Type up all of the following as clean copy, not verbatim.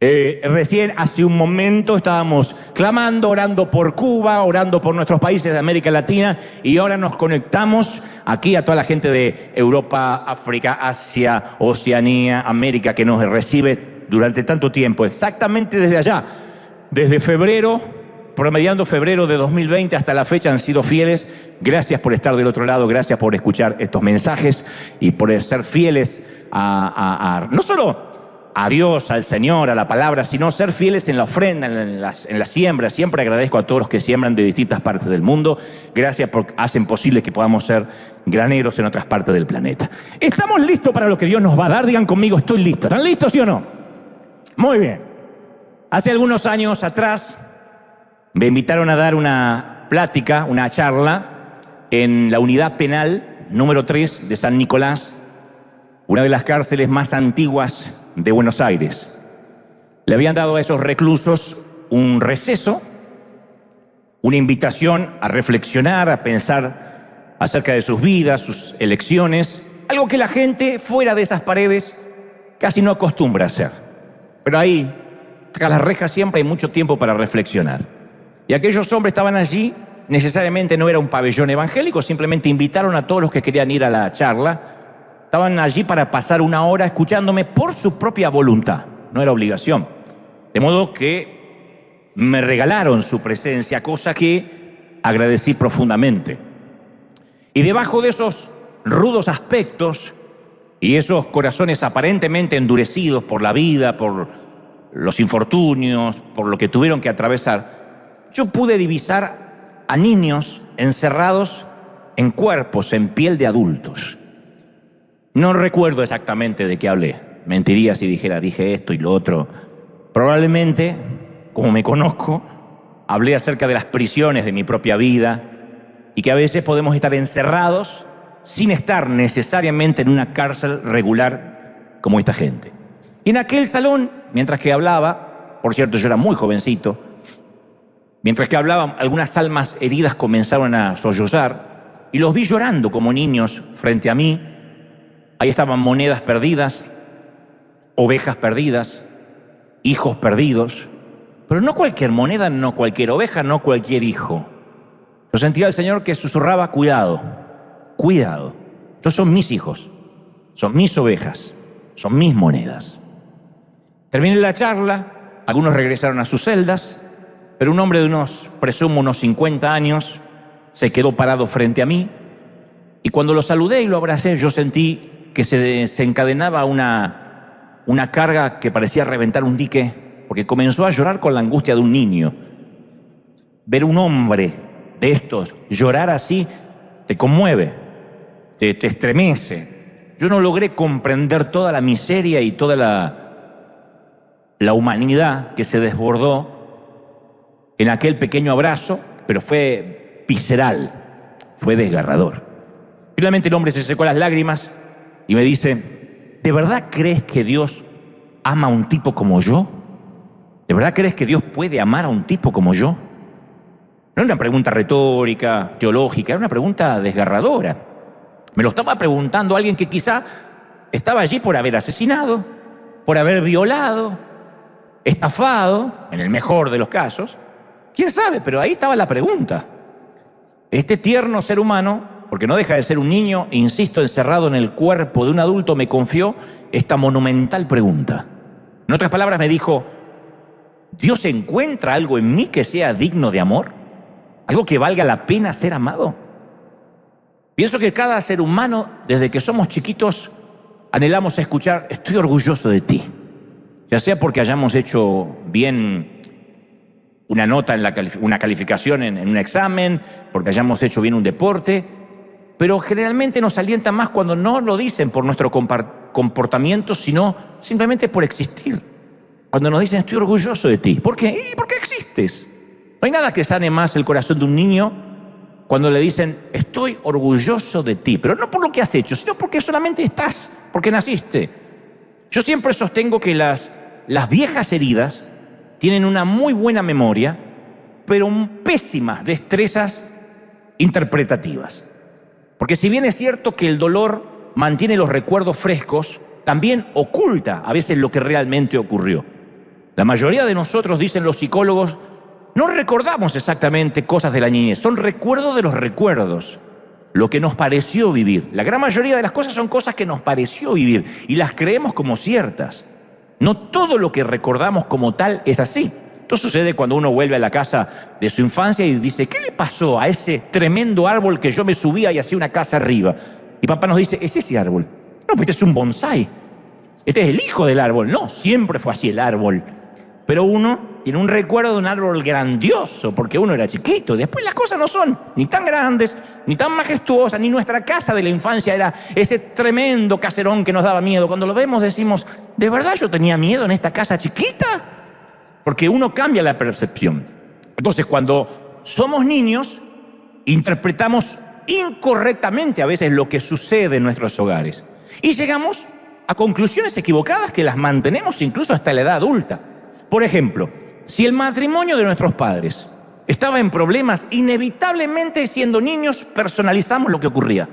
Recién, hace un momento, estábamos clamando, orando por Cuba, orando por nuestros países de América Latina, y ahora nos conectamos aquí a toda la gente de Europa, África, Asia, Oceanía, América, que nos recibe durante tanto tiempo, exactamente desde allá, desde febrero, promediando febrero de 2020 hasta la fecha, han sido fieles. Gracias por estar del otro lado, gracias por escuchar estos mensajes y por ser fieles no solo a Dios, al Señor, a la palabra, sino ser fieles en la ofrenda, en la siembra. Siempre agradezco a todos los que siembran de distintas partes del mundo. Gracias porque hacen posible que podamos ser graneros en otras partes del planeta. ¿Estamos listos para lo que Dios nos va a dar? Digan conmigo, estoy listo. ¿Están listos, sí o no? Muy bien. Hace algunos años atrás me invitaron a dar una plática, una charla en la unidad penal número 3 de San Nicolás, una de las cárceles más antiguas de Buenos Aires. Le habían dado a esos reclusos un receso, una invitación a reflexionar, a pensar acerca de sus vidas, sus elecciones, algo que la gente fuera de esas paredes casi no acostumbra a hacer. Pero ahí, tras las rejas, siempre hay mucho tiempo para reflexionar. Y aquellos hombres estaban allí, necesariamente no era un pabellón evangélico, simplemente invitaron a todos los que querían ir a la charla. Estaban allí para pasar una hora escuchándome por su propia voluntad, no era obligación. De modo que me regalaron su presencia, cosa que agradecí profundamente. Y debajo de esos rudos aspectos y esos corazones aparentemente endurecidos por la vida, por los infortunios, por lo que tuvieron que atravesar, yo pude divisar a niños encerrados en cuerpos, en piel de adultos. No recuerdo exactamente de qué hablé. Mentiría si dije esto y lo otro. Probablemente, como me conozco, hablé acerca de las prisiones de mi propia vida y que a veces podemos estar encerrados sin estar necesariamente en una cárcel regular como esta gente. Y en aquel salón, mientras que hablaba, por cierto, yo era muy jovencito, mientras que hablaba, algunas almas heridas comenzaron a sollozar y los vi llorando como niños frente a mí. Ahí estaban monedas perdidas, ovejas perdidas, hijos perdidos. Pero no cualquier moneda, no cualquier oveja, no cualquier hijo. Yo sentía al Señor que susurraba, cuidado, cuidado. Estos son mis hijos, son mis ovejas, son mis monedas. Terminé la charla, algunos regresaron a sus celdas, pero un hombre de presumo unos 50 años, se quedó parado frente a mí. Y cuando lo saludé y lo abracé, yo sentí que se desencadenaba una carga que parecía reventar un dique, porque comenzó a llorar con la angustia de un niño. Ver un hombre de estos llorar así te conmueve, te estremece. Yo no logré comprender toda la miseria y toda la humanidad que se desbordó en aquel pequeño abrazo, pero fue visceral, fue desgarrador. Finalmente el hombre se secó las lágrimas y me dice, ¿de verdad crees que Dios ama a un tipo como yo? ¿De verdad crees que Dios puede amar a un tipo como yo? No era una pregunta retórica, teológica, era una pregunta desgarradora. Me lo estaba preguntando alguien que quizá estaba allí por haber asesinado, por haber violado, estafado, en el mejor de los casos. ¿Quién sabe? Pero ahí estaba la pregunta. Este tierno ser humano, porque no deja de ser un niño, insisto, encerrado en el cuerpo de un adulto, me confió esta monumental pregunta. En otras palabras me dijo, ¿Dios encuentra algo en mí que sea digno de amor? ¿Algo que valga la pena ser amado? Pienso que cada ser humano, desde que somos chiquitos, anhelamos escuchar, estoy orgulloso de ti. Ya sea porque hayamos hecho bien una nota, una calificación en un examen, porque hayamos hecho bien un deporte, pero generalmente nos alienta más cuando no lo dicen por nuestro comportamiento, sino simplemente por existir. Cuando nos dicen, estoy orgulloso de ti. ¿Por qué? ¿Y por qué existes? No hay nada que sane más el corazón de un niño cuando le dicen, estoy orgulloso de ti. Pero no por lo que has hecho, sino porque solamente estás, porque naciste. Yo siempre sostengo que las viejas heridas tienen una muy buena memoria, pero pésimas destrezas interpretativas. Porque si bien es cierto que el dolor mantiene los recuerdos frescos, también oculta a veces lo que realmente ocurrió. La mayoría de nosotros, dicen los psicólogos, no recordamos exactamente cosas de la niñez, son recuerdos de los recuerdos, lo que nos pareció vivir. La gran mayoría de las cosas son cosas que nos pareció vivir y las creemos como ciertas. No todo lo que recordamos como tal es así. Esto sucede cuando uno vuelve a la casa de su infancia y dice, ¿qué le pasó a ese tremendo árbol que yo me subía y hacía una casa arriba? Y papá nos dice, ¿es ese árbol? No, pues este es un bonsái. Este es el hijo del árbol. No, siempre fue así el árbol. Pero uno tiene un recuerdo de un árbol grandioso porque uno era chiquito. Después las cosas no son ni tan grandes, ni tan majestuosas, ni nuestra casa de la infancia era ese tremendo caserón que nos daba miedo. Cuando lo vemos decimos, ¿de verdad yo tenía miedo en esta casa chiquita? Porque uno cambia la percepción. Entonces, cuando somos niños, interpretamos incorrectamente a veces lo que sucede en nuestros hogares. Y llegamos a conclusiones equivocadas que las mantenemos incluso hasta la edad adulta. Por ejemplo, si el matrimonio de nuestros padres estaba en problemas, inevitablemente siendo niños personalizamos lo que ocurría.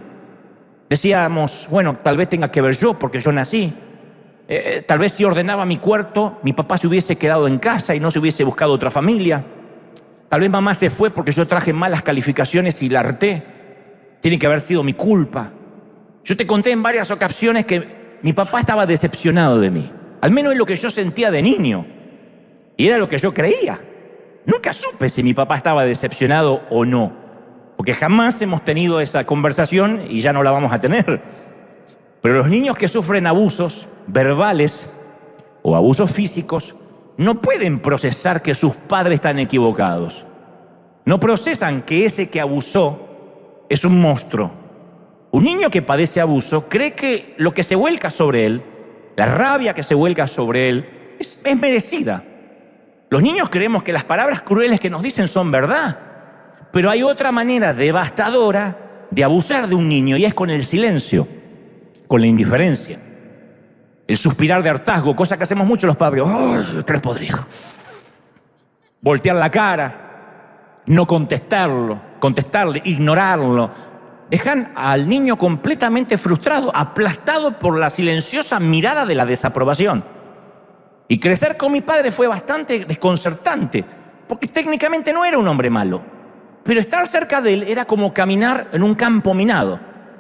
Decíamos, bueno, tal vez tenga que ver yo porque yo nací. Tal vez si ordenaba mi cuarto, mi papá se hubiese quedado en casa y no se hubiese buscado otra familia. Tal vez mamá se fue porque yo traje malas calificaciones y la harté. Tiene que haber sido mi culpa. Yo te conté en varias ocasiones que mi papá estaba decepcionado de mí. Al menos es lo que yo sentía de niño. Y era lo que yo creía. Nunca supe si mi papá estaba decepcionado o no. Porque jamás hemos tenido esa conversación y ya no la vamos a tener. Pero los niños que sufren abusos verbales o abusos físicos no pueden procesar que sus padres están equivocados. No procesan que ese que abusó es un monstruo. Un niño que padece abuso cree que lo que se vuelca sobre él, la rabia que se vuelca sobre él, es merecida. Los niños creemos que las palabras crueles que nos dicen son verdad. Pero hay otra manera devastadora de abusar de un niño y es con el silencio, con la indiferencia, el suspirar de hartazgo, cosa que hacemos mucho los padres. ¡Oh, tres podridos! Voltear la cara, no contestarle, ignorarlo. Dejan al niño completamente frustrado, aplastado por la silenciosa mirada de la desaprobación. Y crecer con mi padre fue bastante desconcertante, porque técnicamente no era un hombre malo, pero estar cerca de él era como caminar en un campo minado,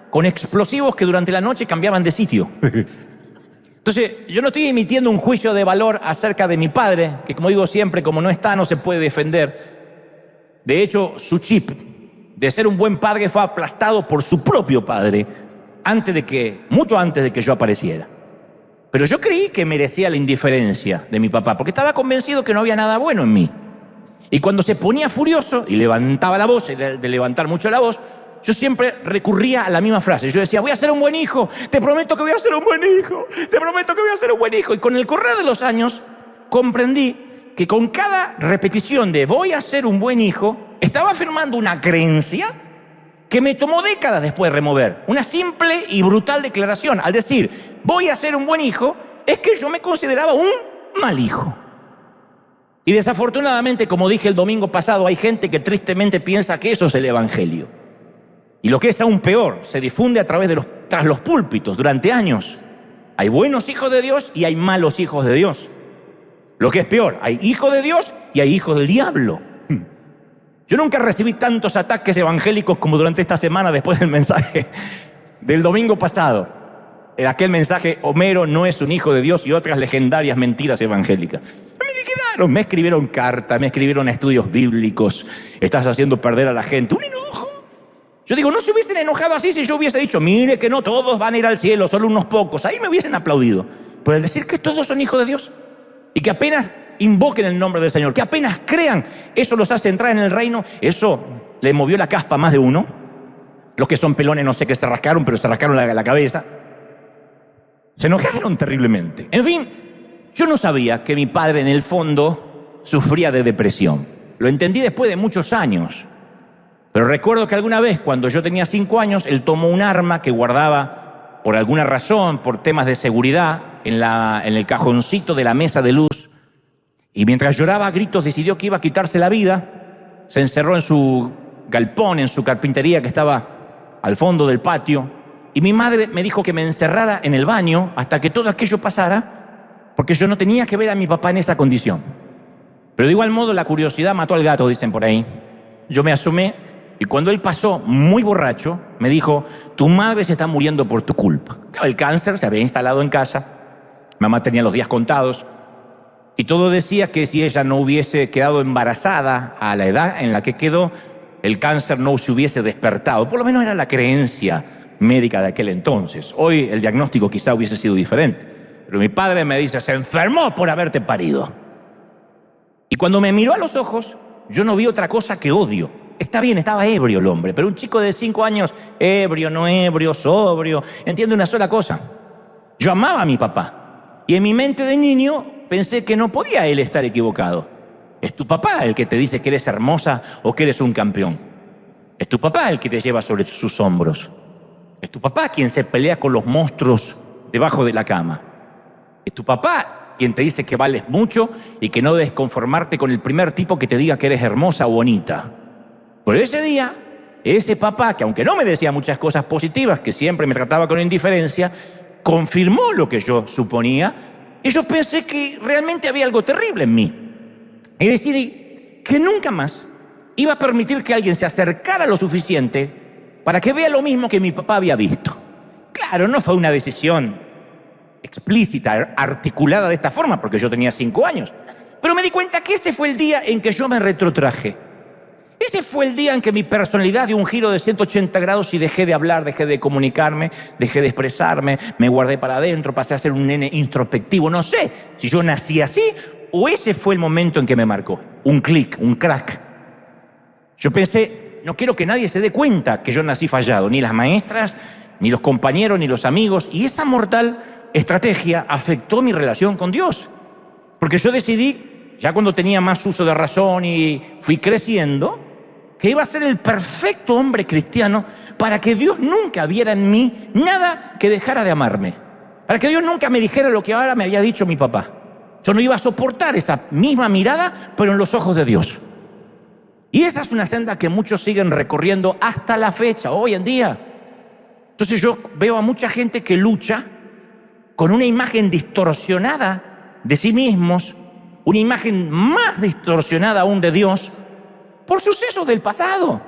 con explosivos que durante la noche cambiaban de sitio. Entonces, yo no estoy emitiendo un juicio de valor acerca de mi padre, que como digo siempre, como no está, no se puede defender. De hecho, su chip de ser un buen padre fue aplastado por su propio padre, mucho antes de que yo apareciera. Pero yo creí que merecía la indiferencia de mi papá, porque estaba convencido que no había nada bueno en mí. Y cuando se ponía furioso y levantaba la voz, de levantar mucho la voz, yo siempre recurría a la misma frase. Yo decía, voy a ser un buen hijo, te prometo que voy a ser un buen hijo, te prometo que voy a ser un buen hijo. Y con el correr de los años comprendí que con cada repetición de voy a ser un buen hijo, estaba afirmando una creencia que me tomó décadas después de remover. Una simple y brutal declaración. Al decir, voy a ser un buen hijo, es que yo me consideraba un mal hijo. Y desafortunadamente, como dije el domingo pasado, hay gente que tristemente piensa que eso es el evangelio. Y lo que es aún peor, se difunde a través de tras los púlpitos durante años. Hay buenos hijos de Dios y hay malos hijos de Dios. Lo que es peor, hay hijos de Dios y hay hijos del diablo. Yo nunca recibí tantos ataques evangélicos como durante esta semana después del mensaje del domingo pasado. En aquel mensaje, Homero no es un hijo de Dios y otras legendarias mentiras evangélicas. Me escribieron cartas, me escribieron estudios bíblicos. Estás haciendo perder a la gente. Un enojo. Yo digo, no se hubiesen enojado así si yo hubiese dicho, mire que no todos van a ir al cielo, solo unos pocos. Ahí me hubiesen aplaudido. Pero el decir que todos son hijos de Dios y que apenas invoquen el nombre del Señor, que apenas crean, eso los hace entrar en el reino, eso le movió la caspa a más de uno. Los que son pelones no sé qué se rascaron, pero se rascaron la cabeza. Se enojaron terriblemente. En fin, yo no sabía que mi padre en el fondo sufría de depresión. Lo entendí después de muchos años. Pero recuerdo que alguna vez, cuando yo tenía 5 años, él tomó un arma que guardaba, por alguna razón, por temas de seguridad, en el cajoncito de la mesa de luz. Y mientras lloraba a gritos, decidió que iba a quitarse la vida. Se encerró en su galpón, en su carpintería que estaba al fondo del patio. Y mi madre me dijo que me encerrara en el baño hasta que todo aquello pasara, porque yo no tenía que ver a mi papá en esa condición. Pero de igual modo la curiosidad mató al gato, dicen por ahí. Yo me asomé y cuando él pasó muy borracho, me dijo: tu madre se está muriendo por tu culpa. Claro, el cáncer se había instalado en casa, mamá tenía los días contados, y todo decía que si ella no hubiese quedado embarazada a la edad en la que quedó, el cáncer no se hubiese despertado. Por lo menos era la creencia médica de aquel entonces. Hoy el diagnóstico quizá hubiese sido diferente. Pero mi padre me dice: se enfermó por haberte parido. Y cuando me miró a los ojos, yo no vi otra cosa que odio. Está bien, estaba ebrio el hombre, pero un chico de 5 años, ebrio, no ebrio, sobrio, entiende una sola cosa. Yo amaba a mi papá. Y en mi mente de niño pensé que no podía él estar equivocado. Es tu papá el que te dice que eres hermosa o que eres un campeón. Es tu papá el que te lleva sobre sus hombros. Es tu papá quien se pelea con los monstruos debajo de la cama. Es tu papá quien te dice que vales mucho y que no debes conformarte con el primer tipo que te diga que eres hermosa o bonita. Por ese día, ese papá, que aunque no me decía muchas cosas positivas, que siempre me trataba con indiferencia, confirmó lo que yo suponía, y yo pensé que realmente había algo terrible en mí. Y decidí que nunca más iba a permitir que alguien se acercara lo suficiente para que vea lo mismo que mi papá había visto. Claro, no fue una decisión explícita, articulada de esta forma, porque yo tenía 5 años. Pero me di cuenta que ese fue el día en que yo me retrotraje. Ese fue el día en que mi personalidad dio un giro de 180 grados y dejé de hablar, dejé de comunicarme, dejé de expresarme, me guardé para adentro, pasé a ser un nene introspectivo. No sé si yo nací así o ese fue el momento en que me marcó. Un clic, un crack. Yo pensé, no quiero que nadie se dé cuenta que yo nací fallado, ni las maestras, ni los compañeros, ni los amigos. Y esa mortal estrategia afectó mi relación con Dios. Porque yo decidí, ya cuando tenía más uso de razón y fui creciendo, que iba a ser el perfecto hombre cristiano para que Dios nunca viera en mí nada que dejara de amarme. Para que Dios nunca me dijera lo que ahora me había dicho mi papá. Yo no iba a soportar esa misma mirada, pero en los ojos de Dios. Y esa es una senda que muchos siguen recorriendo hasta la fecha, hoy en día. Entonces yo veo a mucha gente que lucha con una imagen distorsionada de sí mismos, una imagen más distorsionada aún de Dios, por sucesos del pasado.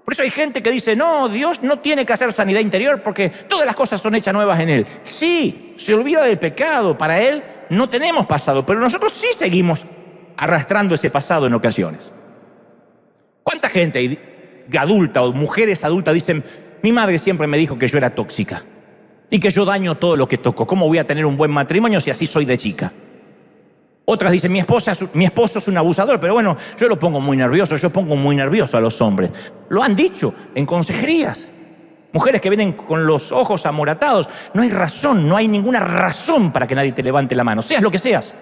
Por eso hay gente que dice: no, Dios no tiene que hacer sanidad interior porque todas las cosas son hechas nuevas en Él. Sí, se olvida del pecado. Para Él no tenemos pasado, pero nosotros sí seguimos arrastrando ese pasado en ocasiones. ¿Cuánta gente adulta o mujeres adultas dicen: mi madre siempre me dijo que yo era tóxica y que yo daño todo lo que toco? ¿Cómo voy a tener un buen matrimonio si así soy de chica? Otras dicen: mi esposo es un abusador, pero bueno, yo lo pongo muy nervioso, yo pongo muy nervioso a los hombres. Lo han dicho en consejerías. Mujeres que vienen con los ojos amoratados. No hay razón, no hay ninguna razón para que nadie te levante la mano, seas lo que seas.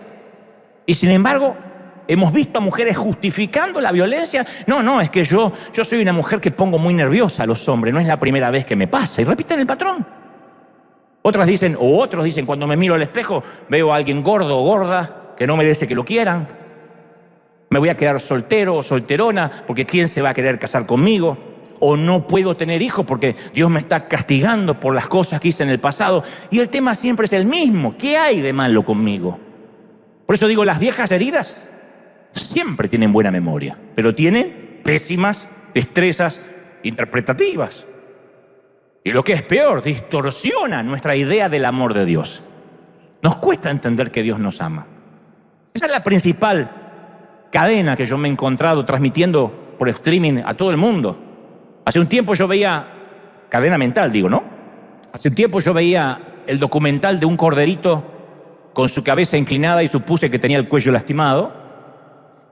Y sin embargo, hemos visto a mujeres justificando la violencia. No, es que yo soy una mujer que pongo muy nerviosa a los hombres, no es la primera vez que me pasa. Y repiten el patrón. Otros dicen, cuando me miro al espejo, veo a alguien gordo o gorda que no merece que lo quieran. Me voy a quedar soltero o solterona porque ¿quién se va a querer casar conmigo? O no puedo tener hijos porque Dios me está castigando por las cosas que hice en el pasado. Y el tema siempre es el mismo: ¿qué hay de malo conmigo? Por eso digo, las viejas heridas siempre tienen buena memoria, pero tienen pésimas destrezas interpretativas. Y lo que es peor, distorsiona nuestra idea del amor de Dios. Nos cuesta entender que Dios nos ama. Esa es la principal cadena que yo me he encontrado transmitiendo por streaming a todo el mundo. Hace un tiempo yo veía, cadena mental digo, ¿no? Hace un tiempo yo veía el documental de un corderito con su cabeza inclinada y supuse que tenía el cuello lastimado.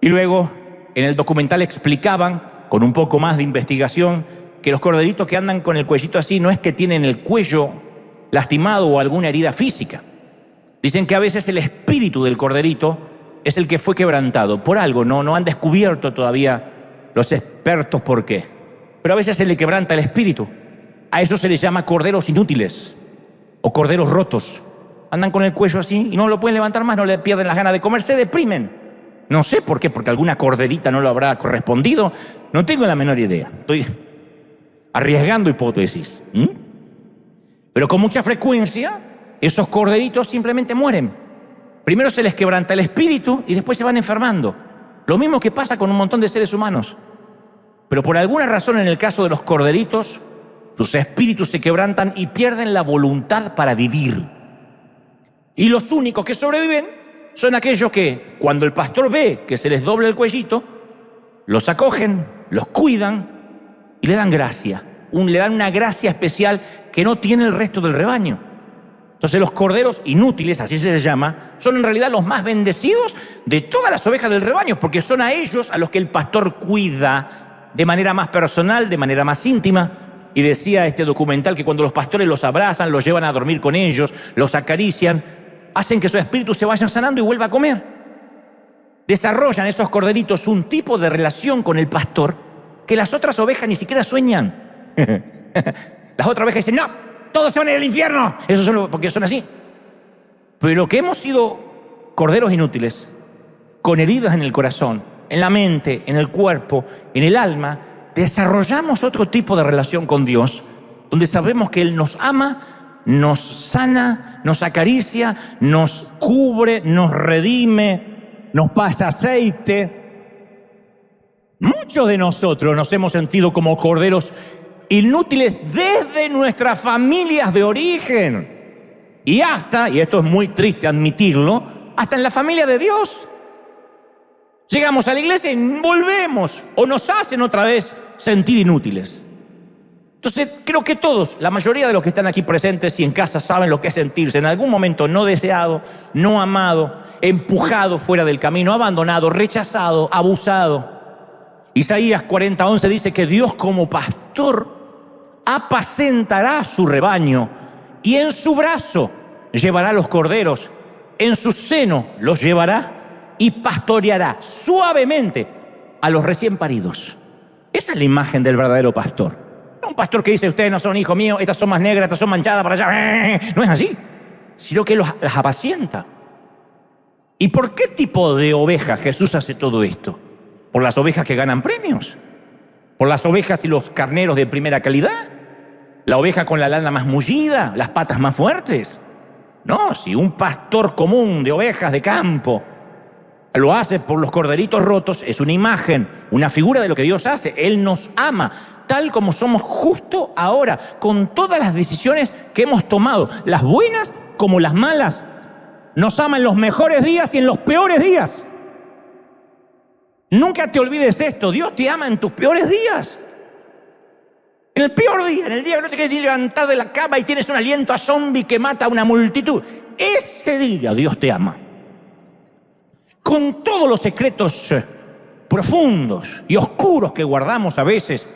Y luego en el documental explicaban, con un poco más de investigación, que los corderitos que andan con el cuellito así no es que tienen el cuello lastimado o alguna herida física. Dicen que a veces el espíritu del corderito es el que fue quebrantado por algo. No han descubierto todavía los expertos por qué. Pero a veces se le quebranta el espíritu. A eso se les llama corderos inútiles o corderos rotos. Andan con el cuello así y no lo pueden levantar más, no le pierden las ganas de comer, se deprimen. No sé por qué, porque alguna corderita no lo habrá correspondido. No tengo la menor idea. Estoy arriesgando hipótesis. Pero con mucha frecuencia esos corderitos simplemente mueren. Primero se les quebranta el espíritu y después se van enfermando. Lo mismo que pasa con un montón de seres humanos. Pero por alguna razón, en el caso de los corderitos, sus espíritus se quebrantan y pierden la voluntad para vivir. Y los únicos que sobreviven son aquellos que, cuando el pastor ve que se les dobla el cuellito, los acogen, los cuidan y le dan gracia. Le dan una gracia especial que no tiene el resto del rebaño. Entonces los corderos inútiles, así se les llama, son en realidad los más bendecidos de todas las ovejas del rebaño, porque son a ellos a los que el pastor cuida de manera más personal, de manera más íntima. Y decía este documental que cuando los pastores los abrazan, los llevan a dormir con ellos, los acarician, hacen que su espíritu se vaya sanando y vuelva a comer. Desarrollan esos corderitos un tipo de relación con el pastor que las otras ovejas ni siquiera sueñan. Las otras ovejas dicen, no, todos se van a ir al infierno. Eso solo porque son así. Pero que hemos sido corderos inútiles, con heridas en el corazón, en la mente, en el cuerpo, en el alma, desarrollamos otro tipo de relación con Dios, donde sabemos que Él nos ama, nos sana, nos acaricia, nos cubre, nos redime, nos pasa aceite. Muchos de nosotros nos hemos sentido como corderos inútiles desde nuestras familias de origen. Y hasta, y esto es muy triste admitirlo, hasta en la familia de Dios. Llegamos a la iglesia y volvemos, o nos hacen otra vez sentir inútiles. Entonces, creo que todos, la mayoría de los que están aquí presentes y en casa saben lo que es sentirse en algún momento no deseado, no amado, empujado fuera del camino, abandonado, rechazado, abusado. Isaías 40:11 dice que Dios como pastor apacentará a su rebaño y en su brazo llevará los corderos, en su seno los llevará y pastoreará suavemente a los recién paridos. Esa es la imagen del verdadero pastor. No un pastor que dice, ustedes no son hijos míos, estas son más negras, estas son manchadas para allá. No es así, sino que las apacienta. ¿Y por qué tipo de oveja Jesús hace todo esto? ¿Por las ovejas que ganan premios? ¿Por las ovejas y los carneros de primera calidad? ¿La oveja con la lana más mullida? ¿Las patas más fuertes? No, si un pastor común de ovejas de campo lo hace por los corderitos rotos, es una imagen, una figura de lo que Dios hace. Él nos ama tal como somos justo ahora, con todas las decisiones que hemos tomado, las buenas como las malas. Nos ama en los mejores días y en los peores días. Nunca te olvides esto, Dios te ama en tus peores días. En el peor día, en el día que no te quieres ni levantar de la cama y tienes un aliento a zombie que mata a una multitud. Ese día Dios te ama. Con todos los secretos profundos y oscuros que guardamos a veces,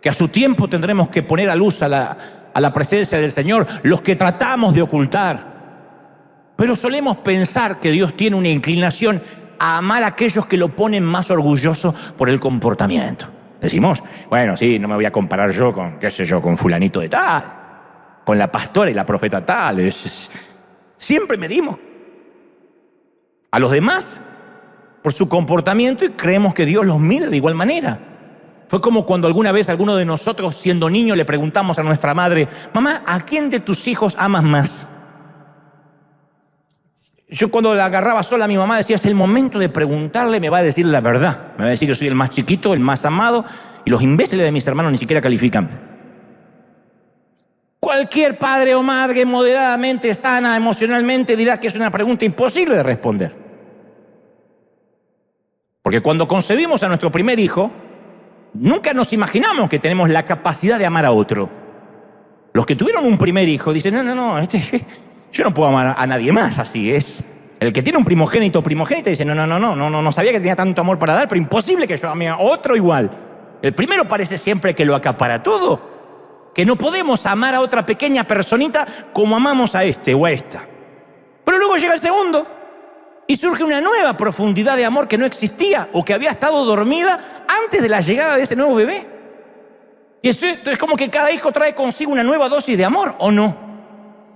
que a su tiempo tendremos que poner a luz a la presencia del Señor, los que tratamos de ocultar. Pero solemos pensar que Dios tiene una inclinación a amar a aquellos que lo ponen más orgulloso por el comportamiento. Decimos, bueno, sí, no me voy a comparar yo con, qué sé yo, con fulanito de tal, con la pastora y la profeta tal. Siempre medimos a los demás por su comportamiento y creemos que Dios los mide de igual manera. Fue como cuando alguna vez alguno de nosotros, siendo niño, le preguntamos a nuestra madre, mamá, ¿a quién de tus hijos amas más? Yo cuando la agarraba sola, mi mamá decía, es el momento de preguntarle, me va a decir la verdad. Me va a decir que soy el más chiquito, el más amado, y los imbéciles de mis hermanos ni siquiera califican. Cualquier padre o madre moderadamente sana emocionalmente dirá que es una pregunta imposible de responder. Porque cuando concebimos a nuestro primer hijo, nunca nos imaginamos que tenemos la capacidad de amar a otro. Los que tuvieron un primer hijo dicen, no, yo no puedo amar a nadie más así. Es el que tiene un primogénito o primogénita dice, no sabía que tenía tanto amor para dar, pero imposible que yo ame a otro igual. El primero parece siempre que lo acapara todo, que no podemos amar a otra pequeña personita como amamos a este o a esta. Pero luego llega el segundo y surge una nueva profundidad de amor que no existía o que había estado dormida antes de la llegada de ese nuevo bebé. Y eso es como que cada hijo trae consigo una nueva dosis de amor, ¿o no?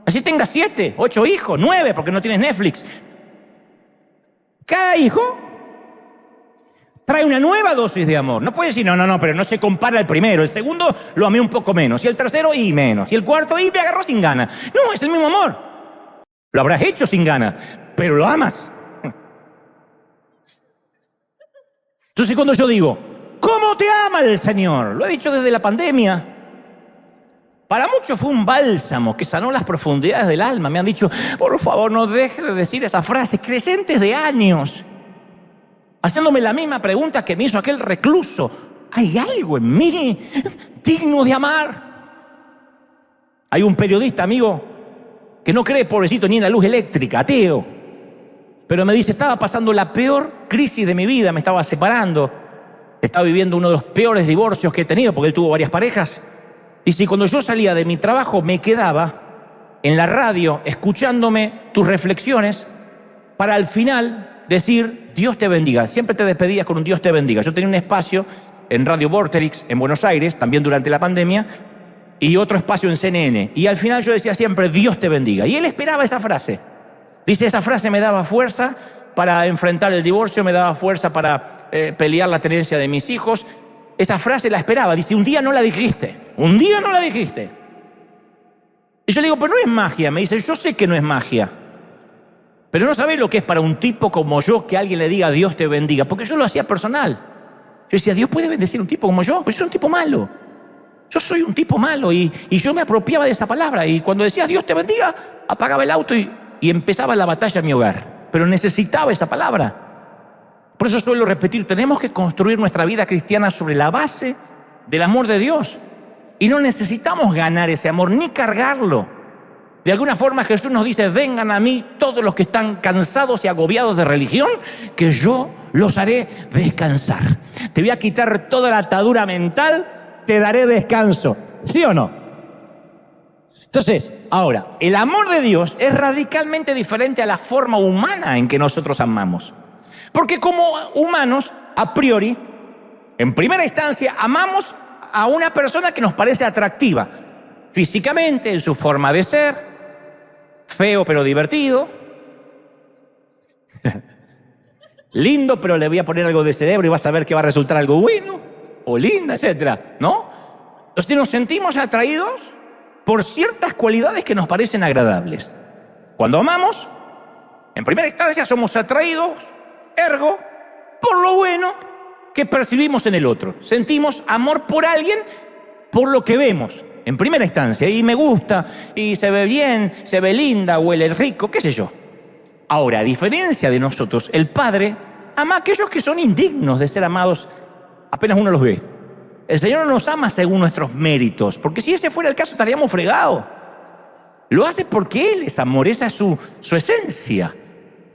Así tengas 7, 8 hijos, 9, porque no tienes Netflix. Cada hijo trae una nueva dosis de amor. No puedes decir, no, pero no se compara al primero. El segundo lo amé un poco menos. Y el tercero, y menos. Y el cuarto, y me agarró sin ganas. No, es el mismo amor. Lo habrás hecho sin ganas. pero lo amas. Entonces cuando yo digo, ¿cómo te ama el Señor? Lo he dicho desde la pandemia. Para muchos fue un bálsamo que sanó las profundidades del alma. Me han dicho, por favor, no deje de decir esa frase. Creyentes de años, haciéndome la misma pregunta que me hizo aquel recluso. ¿Hay algo en mí digno de amar? Hay un periodista, amigo, que no cree, pobrecito, ni en la luz eléctrica, ateo. Pero me dice, estaba pasando la peor crisis de mi vida, me estaba separando. Estaba viviendo uno de los peores divorcios que he tenido, porque él tuvo varias parejas. Y si cuando yo salía de mi trabajo me quedaba en la radio escuchándome tus reflexiones para al final decir, Dios te bendiga. Siempre te despedías con un Dios te bendiga. Yo tenía un espacio en Radio Vorterix en Buenos Aires, también durante la pandemia, y otro espacio en CNN. Y al final yo decía siempre, Dios te bendiga. Y él esperaba esa frase. Dice, esa frase me daba fuerza para enfrentar el divorcio, me daba fuerza para pelear la tenencia de mis hijos. Esa frase la esperaba. Dice, un día no la dijiste. Un día no la dijiste. Y yo le digo, pero no es magia. Me dice, yo sé que no es magia. Pero no sabés lo que es para un tipo como yo que alguien le diga Dios te bendiga. Porque yo lo hacía personal. Yo decía, ¿Dios puede bendecir a un tipo como yo? Pues yo soy un tipo malo. Yo soy un tipo malo. Y yo me apropiaba de esa palabra. Y cuando decía Dios te bendiga, apagaba el auto y empezaba la batalla en mi hogar. Pero necesitaba esa palabra. Por eso suelo repetir, tenemos que construir nuestra vida cristiana sobre la base del amor de Dios. Y no necesitamos ganar ese amor, ni cargarlo. De alguna forma Jesús nos dice, vengan a mí todos los que están cansados y agobiados de religión, que yo los haré descansar. Te voy a quitar toda la atadura mental, te daré descanso. ¿Sí o no? Entonces, ahora, el amor de Dios es radicalmente diferente a la forma humana en que nosotros amamos. Porque como humanos, a priori, en primera instancia, amamos a una persona que nos parece atractiva, físicamente, en su forma de ser, feo pero divertido, lindo pero le voy a poner algo de cerebro y vas a ver que va a resultar algo bueno, o linda, etcétera, ¿no? Entonces nos sentimos atraídos por ciertas cualidades que nos parecen agradables. Cuando amamos, en primera instancia somos atraídos, ergo, por lo bueno que percibimos en el otro. Sentimos amor por alguien por lo que vemos, en primera instancia. Y me gusta, y se ve bien, se ve linda, huele rico, qué sé yo. Ahora, a diferencia de nosotros, el Padre ama a aquellos que son indignos de ser amados apenas uno los ve. El Señor no nos ama según nuestros méritos, porque si ese fuera el caso estaríamos fregados. Lo hace porque Él es amor, esa es su esencia.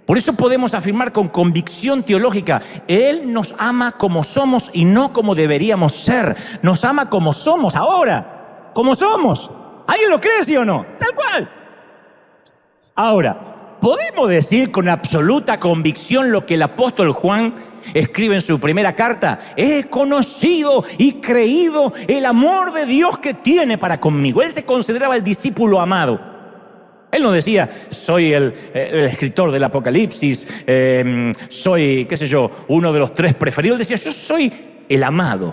Por eso podemos afirmar con convicción teológica, Él nos ama como somos y no como deberíamos ser. Nos ama como somos ahora, como somos. ¿Alguien lo cree, sí o no? Tal cual. Ahora, ¿podemos decir con absoluta convicción lo que el apóstol Juan escribe en su primera carta? He conocido y creído el amor de Dios que tiene para conmigo. Él se consideraba el discípulo amado. Él no decía, soy el escritor del Apocalipsis, soy, qué sé yo, uno de los 3 preferidos. Él decía, yo soy el amado.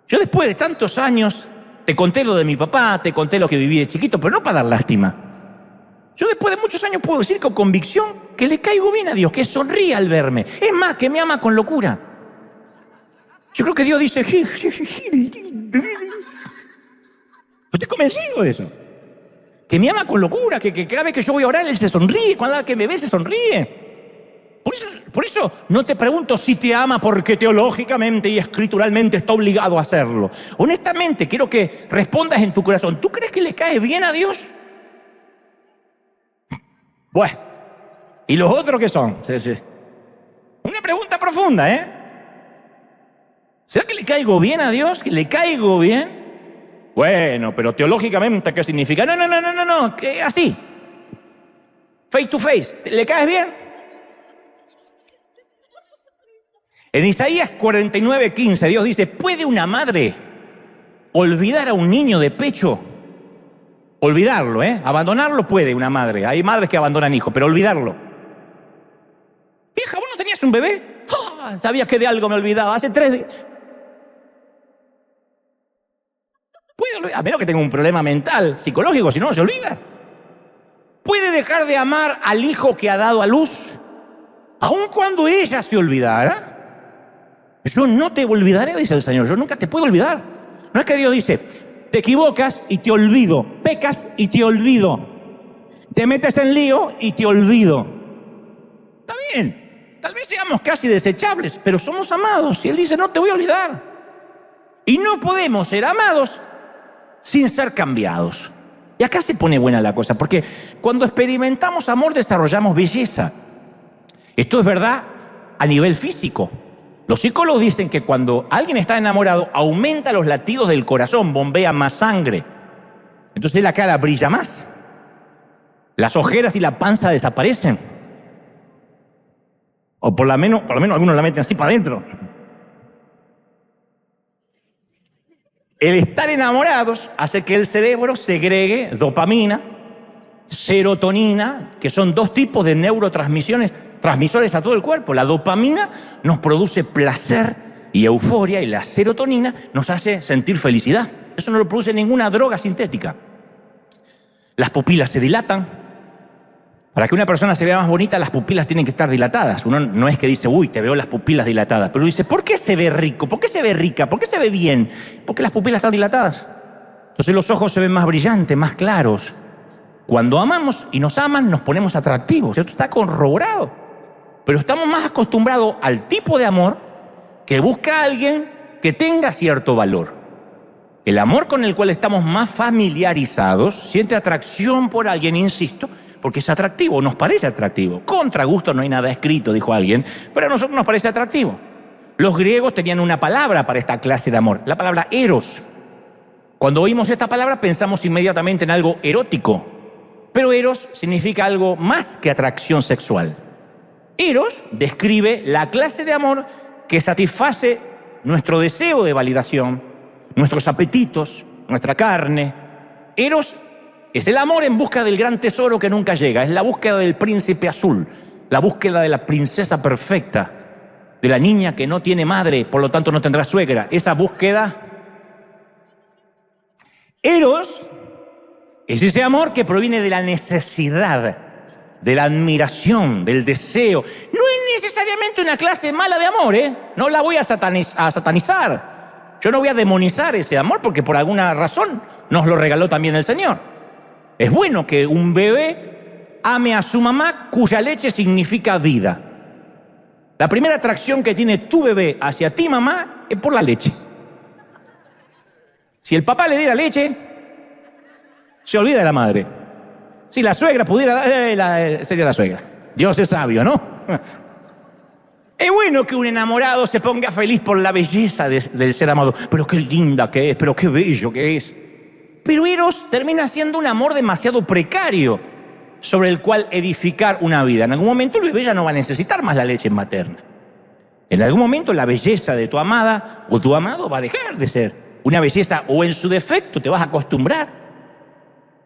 Yo después de tantos años, te conté lo de mi papá, te conté lo que viví de chiquito, pero no para dar lástima. Yo después de muchos años puedo decir con convicción que le caigo bien a Dios, que sonríe al verme. Es más, que me ama con locura. Yo creo que Dios dice, estoy convencido de eso. Que me ama con locura, que cada vez que yo voy a orar, Él se sonríe, cada vez que me ve se sonríe. Por eso no te pregunto si te ama porque teológicamente y escrituralmente está obligado a hacerlo. Honestamente, quiero que respondas en tu corazón. ¿Tú crees que le cae bien a Dios? Bueno, ¿y los otros qué son? Una pregunta profunda, ¿eh? ¿Será que le caigo bien a Dios? ¿Que le caigo bien? Bueno, pero teológicamente, ¿qué significa? No, que así. Face to face. ¿Le caes bien? En Isaías 49:15, Dios dice, ¿puede una madre olvidar a un niño de pecho? Olvidarlo, abandonarlo puede una madre. Hay madres que abandonan hijos, pero olvidarlo. Hija, ¿vos no tenías un bebé? ¡Oh! Sabía que de algo me olvidaba. Hace 3 días. Puede olvidar, a menos que tenga un problema mental, psicológico, si no, se olvida. puede dejar de amar al hijo que ha dado a luz, aun cuando ella se olvidara. Yo no te olvidaré, dice el Señor, yo nunca te puedo olvidar. No es que Dios dice, te equivocas y te olvido, pecas y te olvido, te metes en lío y te olvido. Está bien, tal vez seamos casi desechables, pero somos amados y Él dice, no te voy a olvidar. Y no podemos ser amados sin ser cambiados. Y acá se pone buena la cosa, porque cuando experimentamos amor desarrollamos belleza. Esto es verdad a nivel físico. Los psicólogos dicen que cuando alguien está enamorado, aumenta los latidos del corazón, bombea más sangre. Entonces la cara brilla más. Las ojeras y la panza desaparecen. O por lo menos algunos la meten así para adentro. El estar enamorados hace que el cerebro segregue dopamina, serotonina, que son dos tipos de transmisores a todo el cuerpo. La dopamina nos produce placer y euforia, y la serotonina nos hace sentir felicidad. Eso no lo produce ninguna droga sintética. Las pupilas se dilatan. Para que una persona se vea más bonita, las pupilas tienen que estar dilatadas. Uno no es que dice, uy, te veo las pupilas dilatadas, pero dice, ¿por qué se ve rico? ¿Por qué se ve rica? ¿Por qué se ve bien? Porque las pupilas están dilatadas. Entonces los ojos se ven más brillantes, más claros. Cuando amamos y nos aman, nos ponemos atractivos. Esto está corroborado. Pero estamos más acostumbrados al tipo de amor que busca a alguien que tenga cierto valor. El amor con el cual estamos más familiarizados siente atracción por alguien, insisto, porque es atractivo, nos parece atractivo. Contra gusto no hay nada escrito, dijo alguien, pero a nosotros nos parece atractivo. Los griegos tenían una palabra para esta clase de amor, la palabra eros. Cuando oímos esta palabra pensamos inmediatamente en algo erótico, pero eros significa algo más que atracción sexual. Eros describe la clase de amor que satisface nuestro deseo de validación, nuestros apetitos, nuestra carne. Eros es el amor en busca del gran tesoro que nunca llega. Es la búsqueda del príncipe azul, la búsqueda de la princesa perfecta, de la niña que no tiene madre, por lo tanto no tendrá suegra. Esa búsqueda. Eros es ese amor que proviene de la necesidad, de la admiración, del deseo. No es necesariamente una clase mala de amor, No la voy a satanizar. Yo no voy a demonizar ese amor porque por alguna razón nos lo regaló también el Señor. Es bueno que un bebé ame a su mamá, cuya leche significa vida. La primera atracción que tiene tu bebé hacia ti, mamá, es por la leche. Si el papá le diera leche, se olvida de la madre. Si la suegra pudiera, sería la suegra. Dios es sabio, ¿no? Es bueno que un enamorado se ponga feliz por la belleza del ser amado. Pero qué linda que es, pero qué bello que es. Pero Eros termina siendo un amor demasiado precario sobre el cual edificar una vida. En algún momento el bebé ya no va a necesitar más la leche materna. En algún momento la belleza de tu amada o tu amado va a dejar de ser una belleza, o en su defecto te vas a acostumbrar.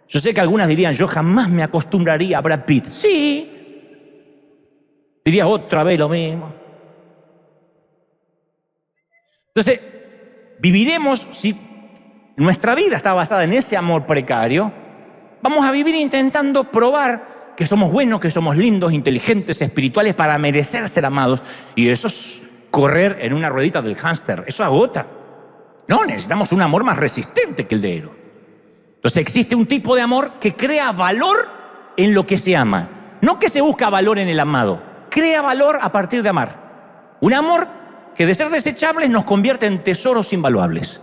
Yo sé que algunas dirían, yo jamás me acostumbraría a Brad Pitt. Sí. Diría otra vez lo mismo. Entonces, viviremos, si nuestra vida está basada en ese amor precario, vamos a vivir intentando probar que somos buenos, que somos lindos, inteligentes, espirituales para merecer ser amados. Y eso es correr en una ruedita del hámster. Eso agota. No, necesitamos un amor más resistente que el de Eros. Entonces existe un tipo de amor que crea valor en lo que se ama. No que se busca valor en el amado. Crea valor a partir de amar. Un amor que de ser desechables nos convierte en tesoros invaluables.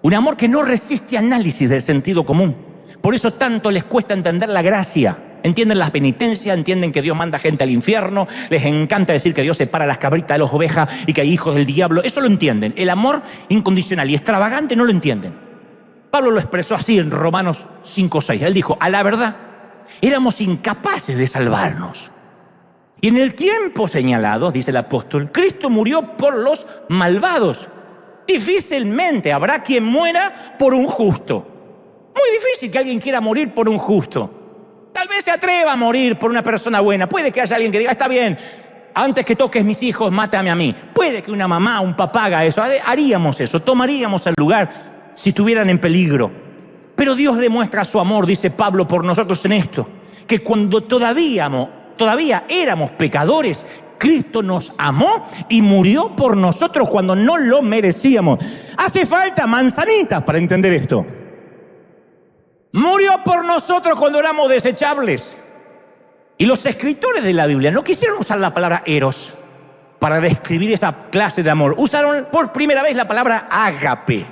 Un amor que no resiste análisis del sentido común. Por eso tanto les cuesta entender la gracia. Entienden la penitencia, entienden que Dios manda gente al infierno, les encanta decir que Dios separa las cabritas de las ovejas y que hay hijos del diablo. Eso lo entienden. El amor incondicional y extravagante no lo entienden. Pablo lo expresó así en Romanos 5:6. Él dijo, a la verdad, éramos incapaces de salvarnos. Y en el tiempo señalado, dice el apóstol, Cristo murió por los malvados. Difícilmente habrá quien muera por un justo. Muy difícil que alguien quiera morir por un justo. Tal vez se atreva a morir por una persona buena. Puede que haya alguien que diga, está bien, antes que toques mis hijos, mátame a mí. Puede que una mamá, un papá haga eso. Haríamos eso, tomaríamos el lugar si estuvieran en peligro. Pero Dios demuestra su amor, dice Pablo, por nosotros en esto: que cuando todavía éramos pecadores, Cristo nos amó y murió por nosotros cuando no lo merecíamos. Hace falta manzanitas para entender esto. Murió por nosotros cuando éramos desechables. Y los escritores de la Biblia no quisieron usar la palabra eros para describir esa clase de amor. Usaron por primera vez la palabra ágape.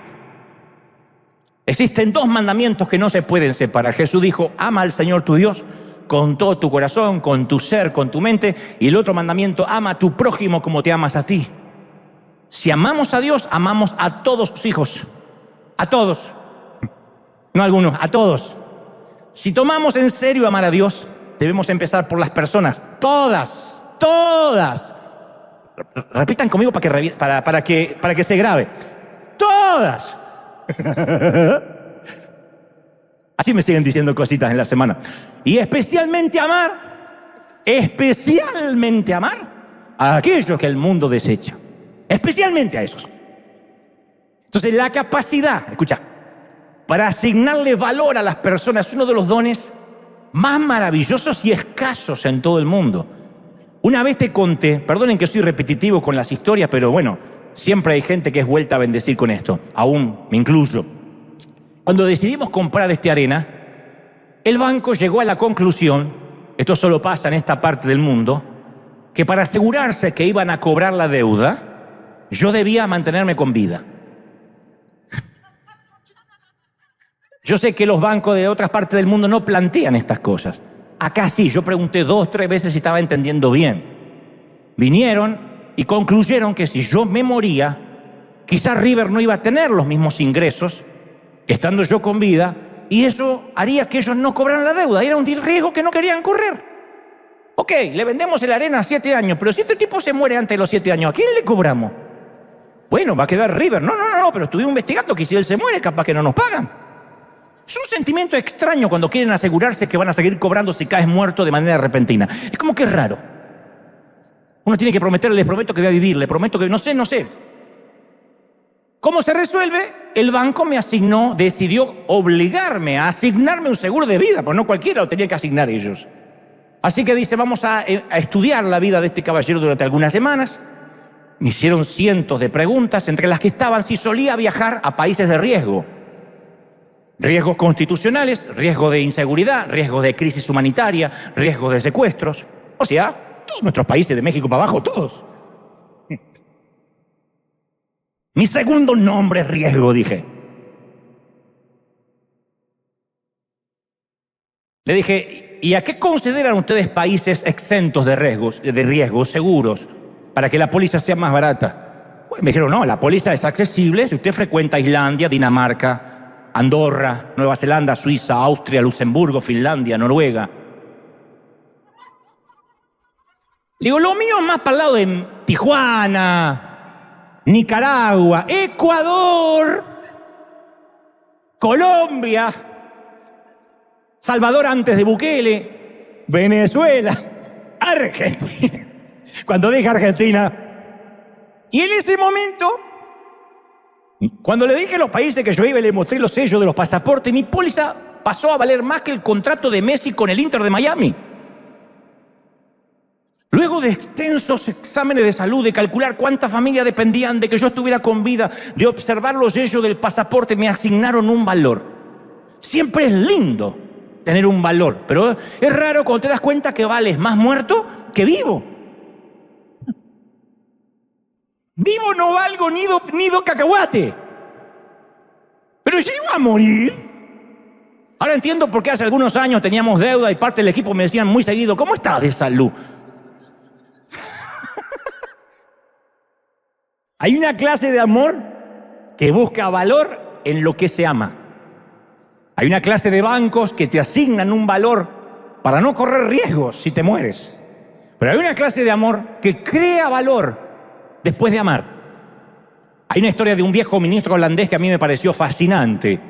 Existen dos mandamientos que no se pueden separar. Jesús dijo, ama al Señor tu Dios con todo tu corazón, con tu ser, con tu mente. Y el otro mandamiento, ama a tu prójimo como te amas a ti. Si amamos a Dios, amamos a todos sus hijos. A todos. No a algunos, a todos. Si tomamos en serio amar a Dios, debemos empezar por las personas. Todas. Repitan conmigo para que se grabe. Todas. Así me siguen diciendo cositas en la semana. Y especialmente amar a aquellos que el mundo desecha. Especialmente a esos. Entonces la capacidad, escucha, para asignarle valor a las personas es uno de los dones más maravillosos y escasos en todo el mundo. Una vez te conté, perdonen que soy repetitivo con las historias, pero bueno, siempre hay gente que es vuelta a bendecir con esto, aún me incluyo. Cuando decidimos comprar esta arena, el banco llegó a la conclusión, esto solo pasa en esta parte del mundo, que para asegurarse que iban a cobrar la deuda, yo debía mantenerme con vida. Yo sé que los bancos de otras partes del mundo no plantean estas cosas. Acá sí, yo pregunté 2 o 3 veces si estaba entendiendo bien. Vinieron y concluyeron que si yo me moría, quizás River no iba a tener los mismos ingresos estando yo con vida, y eso haría que ellos no cobraran la deuda. Era un riesgo que no querían correr. Ok, le vendemos la arena a 7 años, pero si este tipo se muere antes de los 7 años, ¿a quién le cobramos? Bueno, va a quedar River. No, pero estuvimos investigando que si él se muere, capaz que no nos pagan. Es un sentimiento extraño cuando quieren asegurarse que van a seguir cobrando si caes muerto de manera repentina. Es como que es raro. Uno tiene que prometerle, les prometo que voy a vivir, le prometo que no sé. ¿Cómo se resuelve? El banco decidió obligarme a asignarme un seguro de vida, pues no cualquiera lo tenía que asignar ellos. Así que dice, vamos a estudiar la vida de este caballero durante algunas semanas. Me hicieron cientos de preguntas, entre las que estaban si solía viajar a países de riesgo. Riesgos constitucionales, riesgo de inseguridad, riesgo de crisis humanitaria, riesgo de secuestros. O sea, todos nuestros países de México para abajo, todos. Mi segundo nombre es riesgo, dije. Le dije, ¿y a qué consideran ustedes países exentos de riesgos seguros, para que la póliza sea más barata? Bueno, me dijeron, no, la póliza es accesible si usted frecuenta Islandia, Dinamarca, Andorra, Nueva Zelanda, Suiza, Austria, Luxemburgo, Finlandia, Noruega. Digo, lo mío es más para el lado de Tijuana, Nicaragua, Ecuador, Colombia, Salvador antes de Bukele, Venezuela, Argentina. Cuando dije Argentina, y en ese momento, cuando le dije los países que yo iba y le mostré los sellos de los pasaportes, mi póliza pasó a valer más que el contrato de Messi con el Inter de Miami. Luego de extensos exámenes de salud, de calcular cuántas familias dependían de que yo estuviera con vida, de observar los sellos del pasaporte, me asignaron un valor. Siempre es lindo tener un valor, pero es raro cuando te das cuenta que vales más muerto que vivo. Vivo no valgo nido cacahuate. Pero llego a morir. Ahora entiendo por qué hace algunos años teníamos deuda y parte del equipo me decían muy seguido, ¿cómo estás de salud? Hay una clase de amor que busca valor en lo que se ama. Hay una clase de bancos que te asignan un valor para no correr riesgos si te mueres. Pero hay una clase de amor que crea valor después de amar. Hay una historia de un viejo ministro holandés que a mí me pareció fascinante.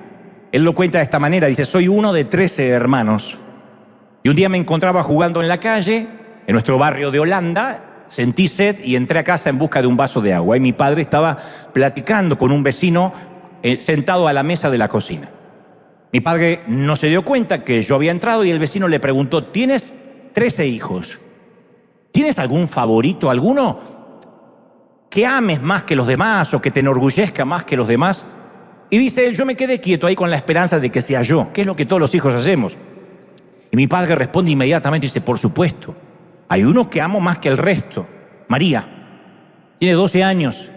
Él lo cuenta de esta manera, dice, soy uno de 13 hermanos. Y un día me encontraba jugando en la calle, en nuestro barrio de Holanda, sentí sed y entré a casa en busca de un vaso de agua. Y mi padre estaba platicando con un vecino sentado a la mesa de la cocina. Mi padre no se dio cuenta que yo había entrado y el vecino le preguntó: ¿tienes 13 hijos? ¿Tienes algún favorito, alguno que ames más que los demás o que te enorgullezca más que los demás? Y dice él: yo me quedé quieto ahí con la esperanza de que sea yo, que es lo que todos los hijos hacemos. Y mi padre responde inmediatamente y dice: por supuesto, hay uno que amo más que el resto. María, tiene 12 años,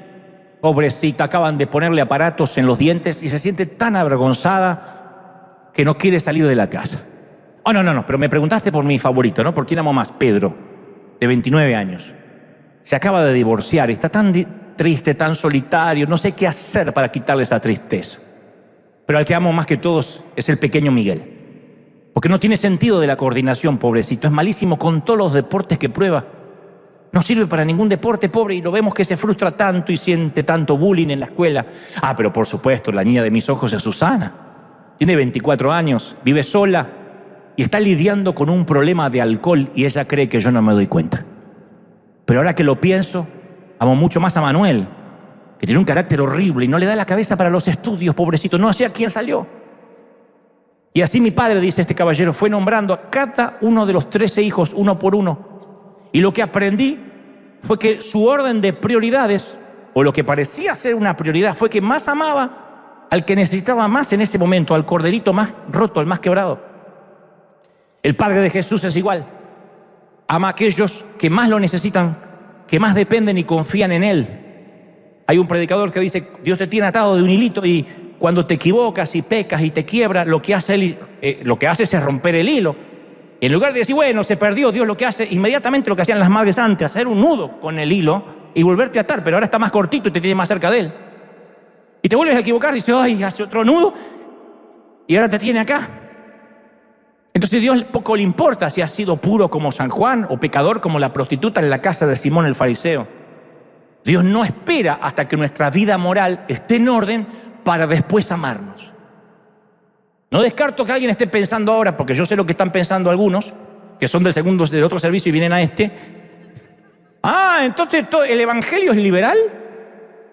pobrecita, acaban de ponerle aparatos en los dientes y se siente tan avergonzada que no quiere salir de la casa. Oh, no, pero me preguntaste por mi favorito, ¿no? ¿Por quién amo más? Pedro, de 29 años. Se acaba de divorciar, está tan triste, tan solitario, no sé qué hacer para quitarle esa tristeza. Pero al que amo más que todos es el pequeño Miguel. Porque no tiene sentido de la coordinación, pobrecito. Es malísimo con todos los deportes que prueba. No sirve para ningún deporte, pobre, y lo vemos que se frustra tanto y siente tanto bullying en la escuela. Ah, pero por supuesto, la niña de mis ojos es Susana. Tiene 24 años, vive sola y está lidiando con un problema de alcohol y ella cree que yo no me doy cuenta. Pero ahora que lo pienso, amo mucho más a Manuel, que tiene un carácter horrible y no le da la cabeza para los estudios, pobrecito. No sé a quién salió. Y así mi padre, dice este caballero, fue nombrando a cada uno de los 13 hijos uno por uno. Y lo que aprendí fue que su orden de prioridades, o lo que parecía ser una prioridad, fue que más amaba al que necesitaba más en ese momento, al corderito más roto, al más quebrado. El Padre de Jesús es igual. Ama a aquellos que más lo necesitan, que más dependen y confían en Él. Hay un predicador que dice: Dios te tiene atado de un hilito y cuando te equivocas y pecas y te quiebra, lo que hace es romper el hilo. En lugar de decir, bueno, se perdió, Dios lo que hace, inmediatamente lo que hacían las madres antes, hacer un nudo con el hilo y volverte a atar, pero ahora está más cortito y te tiene más cerca de Él. Y te vuelves a equivocar y dices: ay, hace otro nudo y ahora te tiene acá. Entonces Dios poco le importa si has sido puro como San Juan o pecador como la prostituta en la casa de Simón el fariseo. Dios no espera hasta que nuestra vida moral esté en orden para después amarnos. No descarto que alguien esté pensando ahora, porque yo sé lo que están pensando algunos, que son del otro servicio y vienen a este. Ah, entonces ¿el evangelio es liberal?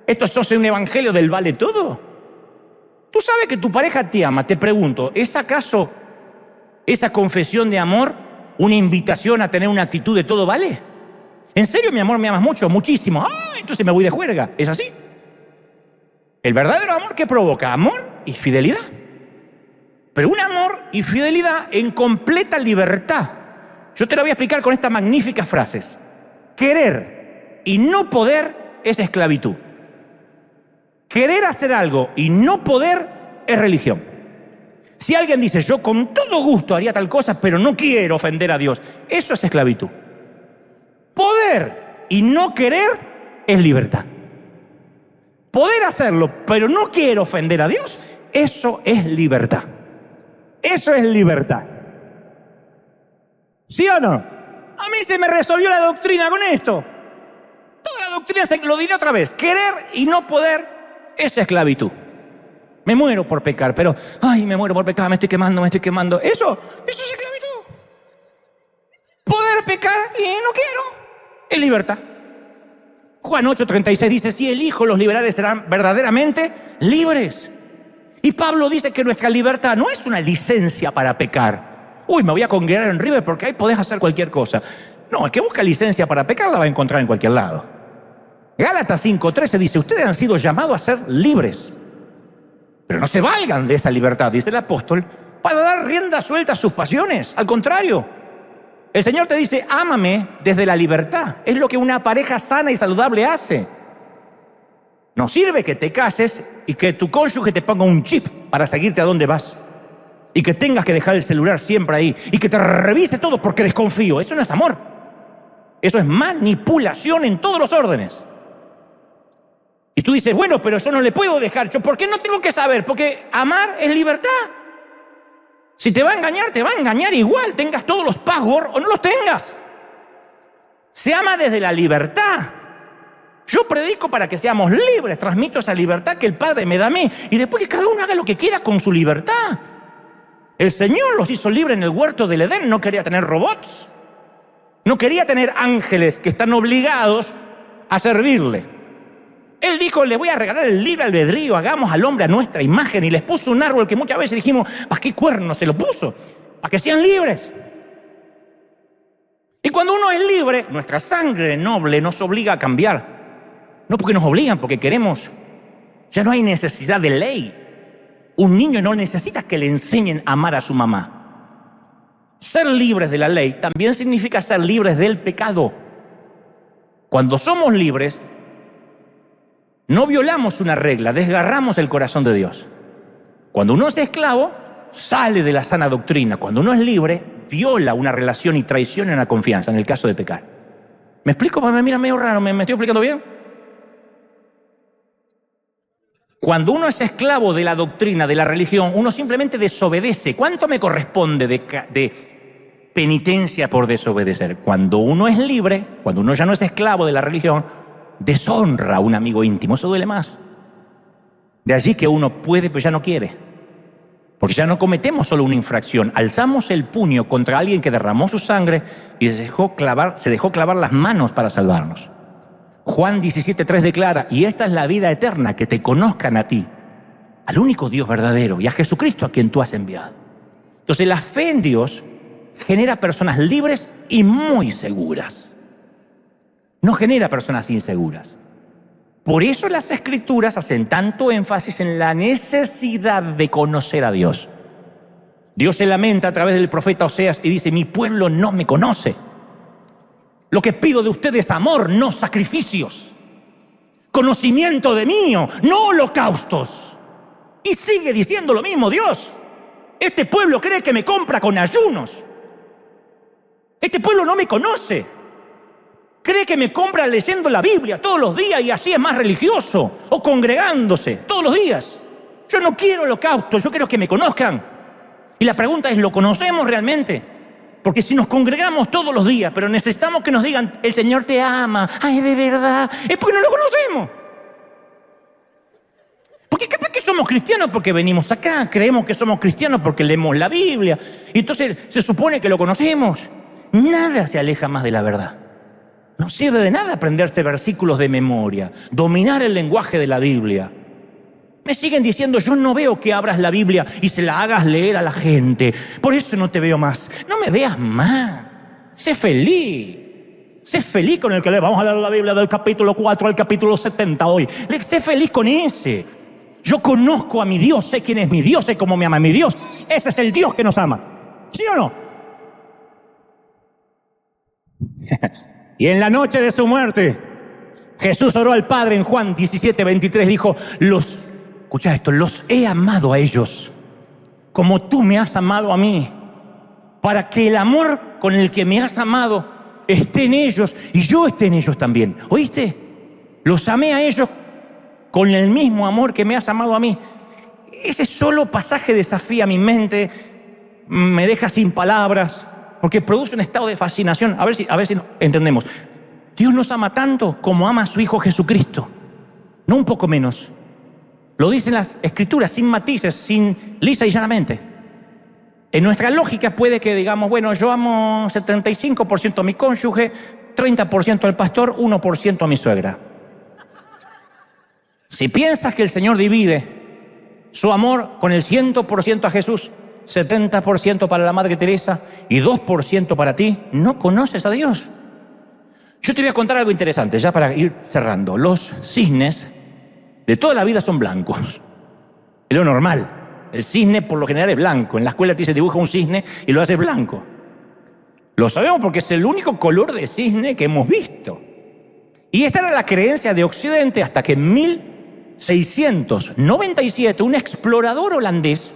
¿Esto es un evangelio del vale todo? Tú sabes que tu pareja te ama, te pregunto, ¿es acaso esa confesión de amor una invitación a tener una actitud de todo vale? ¿En serio, mi amor, me amas mucho? Muchísimo. Ah, entonces me voy de juerga. ¿Es así? El verdadero amor, ¿qué provoca? Amor y fidelidad. Pero un amor y fidelidad en completa libertad. Yo te lo voy a explicar con estas magníficas frases. Querer y no poder es esclavitud. Querer hacer algo y no poder es religión. Si alguien dice: yo con todo gusto haría tal cosa, pero no quiero ofender a Dios, eso es esclavitud. Poder y no querer es libertad. Poder hacerlo, pero no quiero ofender a Dios, eso es libertad. Eso es libertad. ¿Sí o no? A mí se me resolvió la doctrina con esto. Toda la doctrina, lo diré otra vez: querer y no poder es esclavitud. Me muero por pecar, pero ay, me muero por pecar, me estoy quemando. Eso es esclavitud. Poder pecar y no quiero es libertad. Juan 8:36 dice: si el Hijo los liberare, serán verdaderamente libres. Y Pablo dice que nuestra libertad no es una licencia para pecar. Uy, me voy a congregar en River porque ahí podés hacer cualquier cosa. No, el que busca licencia para pecar la va a encontrar en cualquier lado. Gálatas 5:13 dice: ustedes han sido llamados a ser libres, pero no se valgan de esa libertad, dice el apóstol, para dar rienda suelta a sus pasiones. Al contrario, el Señor te dice: ámame desde la libertad. Es lo que una pareja sana y saludable hace. No sirve que te cases y que tu cónyuge te ponga un chip para seguirte a dónde vas, y que tengas que dejar el celular siempre ahí, y que te revise todo porque desconfío. Eso no es amor. Eso es manipulación en todos los órdenes. Y tú dices: bueno, pero yo no le puedo dejar. ¿Por qué no tengo que saber? Porque amar es libertad. Si te va a engañar, te va a engañar igual, tengas todos los passwords o no los tengas. Se ama desde la libertad. Yo predico para que seamos libres, transmito esa libertad que el Padre me da a mí, y después que cada uno haga lo que quiera con su libertad. El Señor los hizo libres en el huerto del Edén. No quería tener robots, no quería tener ángeles que están obligados a servirle. Él dijo, le voy a regalar el libre albedrío, hagamos al hombre a nuestra imagen. Y les puso un árbol que muchas veces dijimos, ¿para qué cuerno se lo puso? Para que sean libres. Y cuando uno es libre, nuestra sangre noble nos obliga a cambiar. No porque nos obligan, porque queremos. Ya no hay necesidad de ley. Un niño no necesita que le enseñen a amar a su mamá. Ser libres de la ley también significa ser libres del pecado. Cuando somos libres, no violamos una regla, desgarramos el corazón de Dios. Cuando uno es esclavo, sale de la sana doctrina. Cuando uno es libre, viola una relación y traiciona una confianza en el caso de pecar. ¿Me explico? Me mira medio raro, ¿me estoy explicando bien? Cuando uno es esclavo de la doctrina, de la religión, uno simplemente desobedece. ¿Cuánto me corresponde de penitencia por desobedecer? Cuando uno es libre, cuando uno ya no es esclavo de la religión, deshonra a un amigo íntimo. Eso duele más. De allí que uno puede, pero ya no quiere. Porque ya no cometemos solo una infracción. Alzamos el puño contra alguien que derramó su sangre y se dejó clavar las manos para salvarnos. Juan 17:3 declara, y esta es la vida eterna, que te conozcan a ti, al único Dios verdadero, y a Jesucristo a quien tú has enviado. Entonces la fe en Dios genera personas libres y muy seguras. No genera personas inseguras. Por eso las Escrituras hacen tanto énfasis en la necesidad de conocer a Dios. Dios se lamenta a través del profeta Oseas y dice, mi pueblo no me conoce. Lo que pido de ustedes es amor, no sacrificios. Conocimiento de mí, no holocaustos. Y sigue diciendo lo mismo Dios. Este pueblo cree que me compra con ayunos. Este pueblo no me conoce. Cree que me compra leyendo la Biblia todos los días y así es más religioso, o congregándose todos los días. Yo no quiero holocausto, yo quiero que me conozcan. Y la pregunta es, ¿lo conocemos realmente? Porque si nos congregamos todos los días, pero necesitamos que nos digan, el Señor te ama, ay, de verdad, es porque no lo conocemos. Porque capaz que somos cristianos porque venimos acá, creemos que somos cristianos porque leemos la Biblia, y entonces se supone que lo conocemos. Nada se aleja más de la verdad. No sirve de nada aprenderse versículos de memoria, dominar el lenguaje de la Biblia. Me siguen diciendo, yo no veo que abras la Biblia y se la hagas leer a la gente. Por eso no te veo más. No me veas más. Sé feliz. Sé feliz con el que le vamos a leer la Biblia del capítulo 4 al capítulo 70 hoy. Sé feliz con ese. Yo conozco a mi Dios, sé quién es mi Dios, sé cómo me ama mi Dios. Ese es el Dios que nos ama. ¿Sí o no? Y en la noche de su muerte, Jesús oró al Padre en Juan 17:23, dijo, escucha esto, los he amado a ellos como tú me has amado a mí, para que el amor con el que me has amado esté en ellos y yo esté en ellos también. ¿Oíste? Los amé a ellos con el mismo amor que me has amado a mí. Ese solo pasaje desafía mi mente, me deja sin palabras, porque produce un estado de fascinación. A ver si entendemos. Dios nos ama tanto como ama a su Hijo Jesucristo. No un poco menos. Lo dicen las Escrituras, sin matices, sin lisa y llanamente. En nuestra lógica puede que digamos, bueno, yo amo 75% a mi cónyuge, 30% al pastor, 1% a mi suegra. Si piensas que el Señor divide su amor con el 100% a Jesús, 70% para la Madre Teresa y 2% para ti, no conoces a Dios. Yo te voy a contar algo interesante, ya para ir cerrando. Los cisnes de toda la vida son blancos. Es lo normal. El cisne por lo general es blanco. En la escuela te dice dibuja un cisne y lo hace blanco. Lo sabemos porque es el único color de cisne que hemos visto. Y esta era la creencia de Occidente hasta que en 1697 un explorador holandés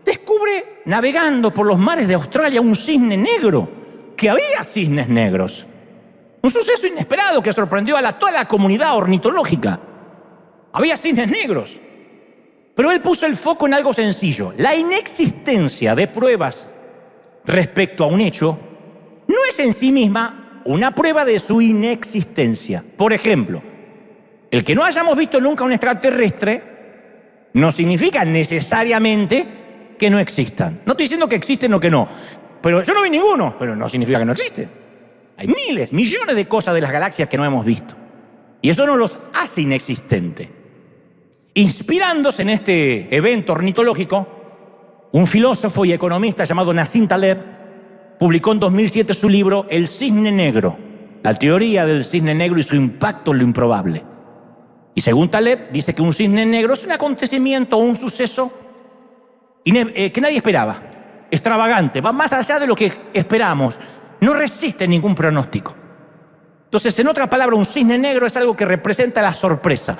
descubre, navegando por los mares de Australia, un cisne negro, que había cisnes negros. Un suceso inesperado que sorprendió a toda la comunidad ornitológica. Había cisnes negros. Pero él puso el foco en algo sencillo. La inexistencia de pruebas respecto a un hecho no es en sí misma una prueba de su inexistencia. Por ejemplo, el que no hayamos visto nunca un extraterrestre no significa necesariamente que no existan. No estoy diciendo que existen o que no, pero yo no vi ninguno, pero no significa que no existen. Hay miles, millones de cosas de las galaxias que no hemos visto. Y eso no los hace inexistentes. Inspirándose en este evento ornitológico, un filósofo y economista llamado Nassim Taleb publicó en 2007 su libro El cisne negro, la teoría del cisne negro y su impacto en lo improbable. Y según Taleb, dice que un cisne negro es un acontecimiento o un suceso que nadie esperaba, extravagante, va más allá de lo que esperamos, no resiste ningún pronóstico. Entonces, en otras palabras, un cisne negro es algo que representa la sorpresa,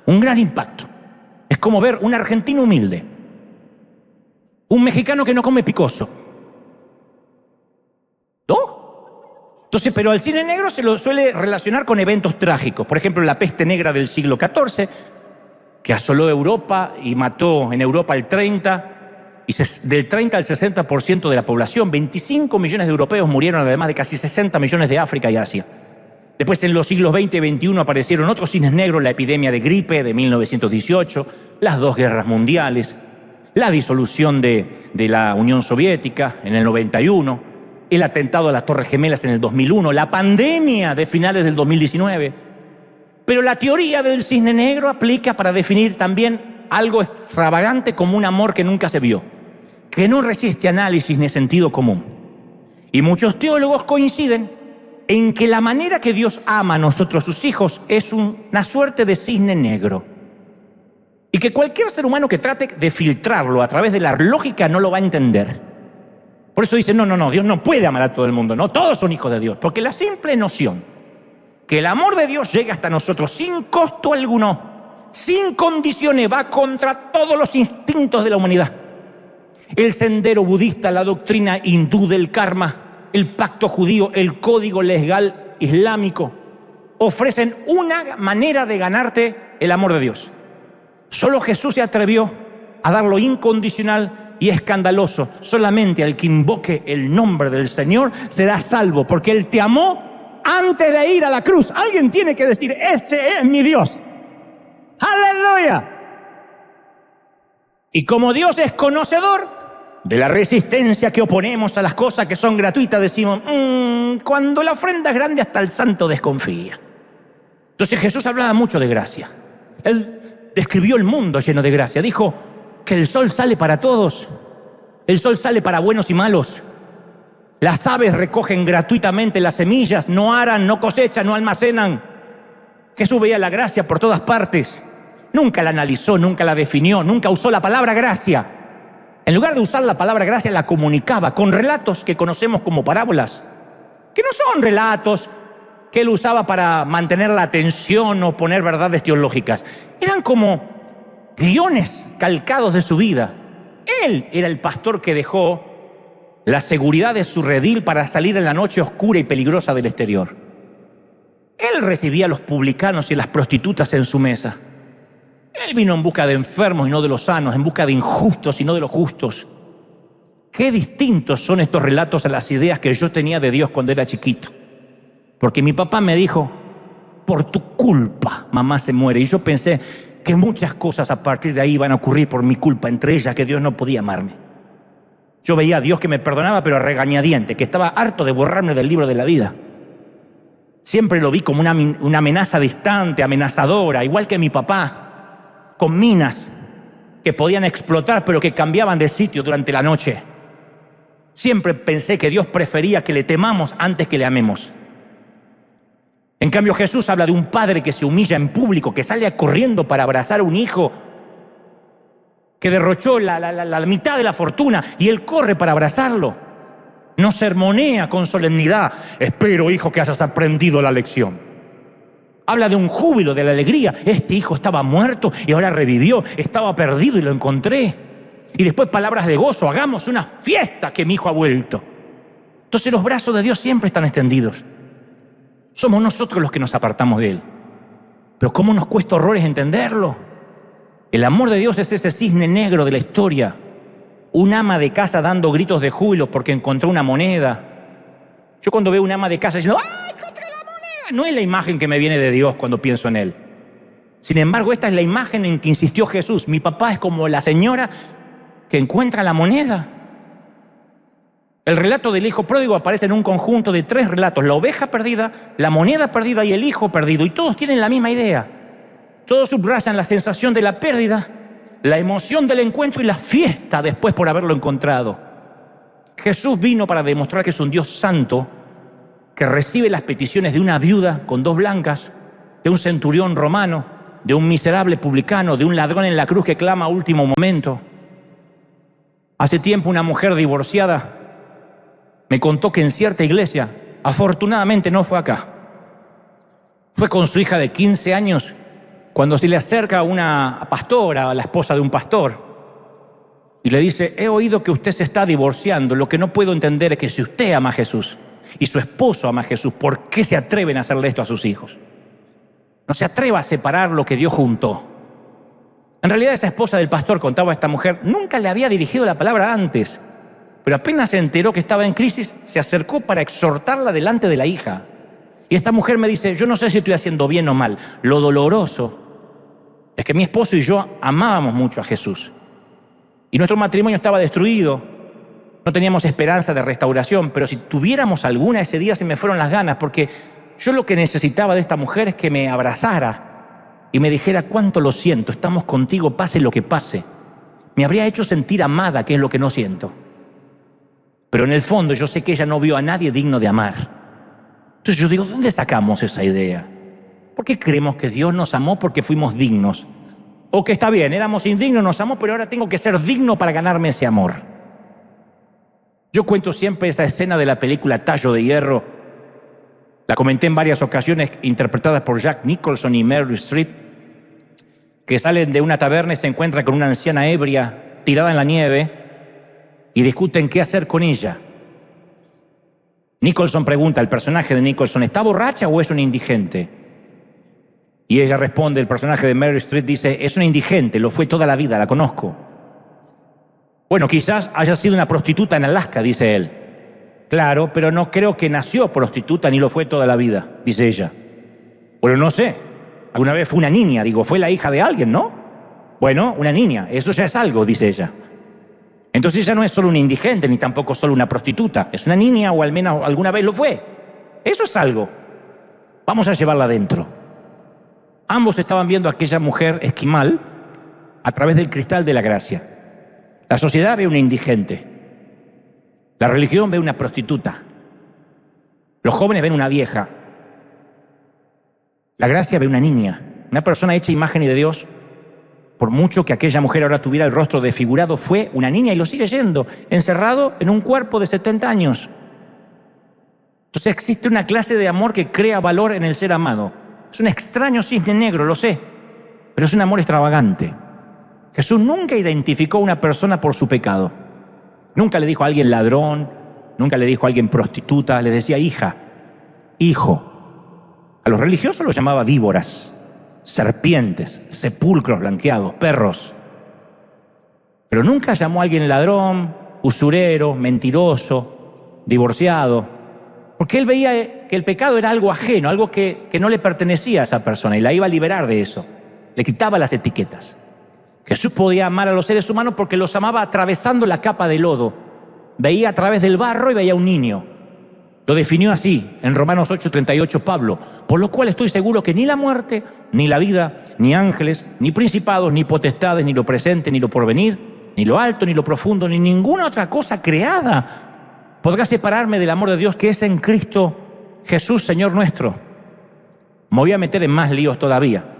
un gran impacto. Es como ver un argentino humilde, un mexicano que no come picoso, ¿no? Entonces, pero al cisne negro se lo suele relacionar con eventos trágicos. Por ejemplo, la peste negra del siglo XIV, que asoló Europa y mató en Europa del 30 al 60% de la población. 25 millones de europeos murieron, además de casi 60 millones de África y Asia. Después, en los siglos XX y XXI, aparecieron otros cisnes negros: la epidemia de gripe de 1918, las dos guerras mundiales, la disolución de la Unión Soviética en el 91, el atentado a las Torres Gemelas en el 2001, la pandemia de finales del 2019. Pero la teoría del cisne negro aplica para definir también algo extravagante como un amor que nunca se vio, que no resiste análisis ni sentido común. Y muchos teólogos coinciden en que la manera que Dios ama a nosotros, sus hijos, es una suerte de cisne negro. Y que cualquier ser humano que trate de filtrarlo a través de la lógica no lo va a entender. Por eso dicen, no, Dios no puede amar a todo el mundo, no, todos son hijos de Dios. Porque la simple noción que el amor de Dios llega hasta nosotros sin costo alguno, sin condiciones, va contra todos los instintos de la humanidad. El sendero budista, la doctrina hindú del karma, el pacto judío, el código legal islámico, ofrecen una manera de ganarte el amor de Dios. Solo Jesús se atrevió a dar lo incondicional y escandaloso. Solamente al que invoque el nombre del Señor será salvo, porque Él te amó antes de ir a la cruz. Alguien tiene que decir, ese es mi Dios. ¡Aleluya! Y como Dios es conocedor de la resistencia que oponemos a las cosas que son gratuitas, decimos, cuando la ofrenda es grande hasta el santo desconfía. Entonces Jesús hablaba mucho de gracia. Él describió el mundo lleno de gracia. Dijo que el sol sale para todos. El sol sale para buenos y malos. Las aves recogen gratuitamente las semillas, no aran, no cosechan, no almacenan. Jesús veía la gracia por todas partes. Nunca la analizó, nunca la definió, nunca usó la palabra gracia. En lugar de usar la palabra gracia, la comunicaba con relatos que conocemos como parábolas, que no son relatos que él usaba para mantener la atención o poner verdades teológicas. Eran como guiones calcados de su vida. Él era el pastor que dejó la seguridad de su redil para salir en la noche oscura y peligrosa del exterior. Él recibía a los publicanos y a las prostitutas en su mesa. Él vino en busca de enfermos y no de los sanos, en busca de injustos y no de los justos. Qué distintos son estos relatos a las ideas que yo tenía de Dios cuando era chiquito. Porque mi papá me dijo, por tu culpa mamá se muere. Y yo pensé que muchas cosas a partir de ahí iban a ocurrir por mi culpa, entre ellas que Dios no podía amarme. Yo veía a Dios que me perdonaba, pero a regañadiente, que estaba harto de borrarme del libro de la vida. Siempre lo vi como una amenaza distante, amenazadora, igual que mi papá, con minas que podían explotar, pero que cambiaban de sitio durante la noche. Siempre pensé que Dios prefería que le temamos antes que le amemos. En cambio, Jesús habla de un padre que se humilla en público, que sale corriendo para abrazar a un hijo que derrochó la mitad de la fortuna y él corre para abrazarlo. No sermonea con solemnidad, espero, hijo, que hayas aprendido la lección. Habla de un júbilo, de la alegría. Este hijo estaba muerto y ahora revivió, estaba perdido y lo encontré. Y después palabras de gozo, hagamos una fiesta que mi hijo ha vuelto. Entonces los brazos de Dios siempre están extendidos. Somos nosotros los que nos apartamos de Él. Pero ¿cómo nos cuesta horrores entenderlo? El amor de Dios es ese cisne negro de la historia. Un ama de casa dando gritos de júbilo porque encontró una moneda. Yo cuando veo un ama de casa diciendo, ¡ay, encontré la moneda! No es la imagen que me viene de Dios cuando pienso en Él. Sin embargo, esta es la imagen en que insistió Jesús. Mi papá es como la señora que encuentra la moneda. El relato del hijo pródigo aparece en un conjunto de 3 relatos: la oveja perdida, la moneda perdida y el hijo perdido. Y todos tienen la misma idea. Todos subrayan la sensación de la pérdida, la emoción del encuentro y la fiesta después por haberlo encontrado. Jesús vino para demostrar que es un Dios santo, que recibe las peticiones de una viuda con 2 blancas, de un centurión romano, de un miserable publicano, de un ladrón en la cruz que clama a último momento. Hace tiempo una mujer divorciada me contó que en cierta iglesia, afortunadamente no fue acá, fue con su hija de 15 años, cuando se le acerca una pastora, la esposa de un pastor, y le dice: he oído que usted se está divorciando, lo que no puedo entender es que si usted ama a Jesús y su esposo ama a Jesús, ¿por qué se atreven a hacerle esto a sus hijos? No se atreva a separar lo que Dios juntó. En realidad esa esposa del pastor, contaba a esta mujer, nunca le había dirigido la palabra antes, pero apenas se enteró que estaba en crisis, se acercó para exhortarla delante de la hija. Y esta mujer me dice: yo no sé si estoy haciendo bien o mal. Lo doloroso es que mi esposo y yo amábamos mucho a Jesús. Y nuestro matrimonio estaba destruido. No teníamos esperanza de restauración, pero si tuviéramos alguna, ese día se me fueron las ganas, porque yo lo que necesitaba de esta mujer es que me abrazara y me dijera: cuánto lo siento, estamos contigo, pase lo que pase. Me habría hecho sentir amada, que es lo que no siento. Pero en el fondo yo sé que ella no vio a nadie digno de amar. Entonces yo digo: ¿dónde sacamos esa idea? ¿Por qué creemos que Dios nos amó porque fuimos dignos? O que está bien, éramos indignos, nos amó, pero ahora tengo que ser digno para ganarme ese amor. Yo cuento siempre esa escena de la película Tallo de Hierro. La comenté en varias ocasiones, interpretadas por Jack Nicholson y Meryl Streep, que salen de una taberna y se encuentran con una anciana ebria tirada en la nieve y discuten qué hacer con ella. Nicholson pregunta, el personaje de Nicholson: ¿está borracha o es un indigente? Y ella responde, el personaje de Meryl Streep dice: es una indigente, lo fue toda la vida, la conozco. Bueno, quizás haya sido una prostituta en Alaska, dice él. Claro, pero no creo que nació prostituta ni lo fue toda la vida, dice ella. Bueno, no sé, alguna vez fue una niña, digo, fue la hija de alguien, ¿no? Bueno, una niña, eso ya es algo, dice ella. Entonces ella no es solo una indigente, ni tampoco solo una prostituta. Es una niña, o al menos alguna vez lo fue. Eso es algo. Vamos a llevarla adentro. Ambos estaban viendo a aquella mujer esquimal a través del cristal de la gracia. La sociedad ve una indigente. La religión ve una prostituta. Los jóvenes ven una vieja. La gracia ve una niña, una persona hecha imagen de Dios. Por mucho que aquella mujer ahora tuviera el rostro desfigurado, fue una niña y lo sigue siendo, encerrado en un cuerpo de 70 años. Entonces existe una clase de amor que crea valor en el ser amado. Es un extraño cisne negro, lo sé, pero es un amor extravagante. Jesús nunca identificó a una persona por su pecado. Nunca le dijo a alguien ladrón, nunca le dijo a alguien prostituta, le decía hija, hijo. A los religiosos los llamaba víboras, serpientes, sepulcros blanqueados, perros. Pero nunca llamó a alguien ladrón, usurero, mentiroso, divorciado, porque él veía que el pecado era algo ajeno, algo que no le pertenecía a esa persona y la iba a liberar de eso. Le quitaba las etiquetas. Jesús podía amar a los seres humanos porque los amaba atravesando la capa de lodo. Veía a través del barro y veía a un niño. Lo definió así en Romanos 8:38 Pablo: por lo cual estoy seguro que ni la muerte, ni la vida, ni ángeles, ni principados, ni potestades, ni lo presente, ni lo porvenir, ni lo alto, ni lo profundo, ni ninguna otra cosa creada podrá separarme del amor de Dios que es en Cristo Jesús, Señor nuestro. Me voy a meter en más líos todavía.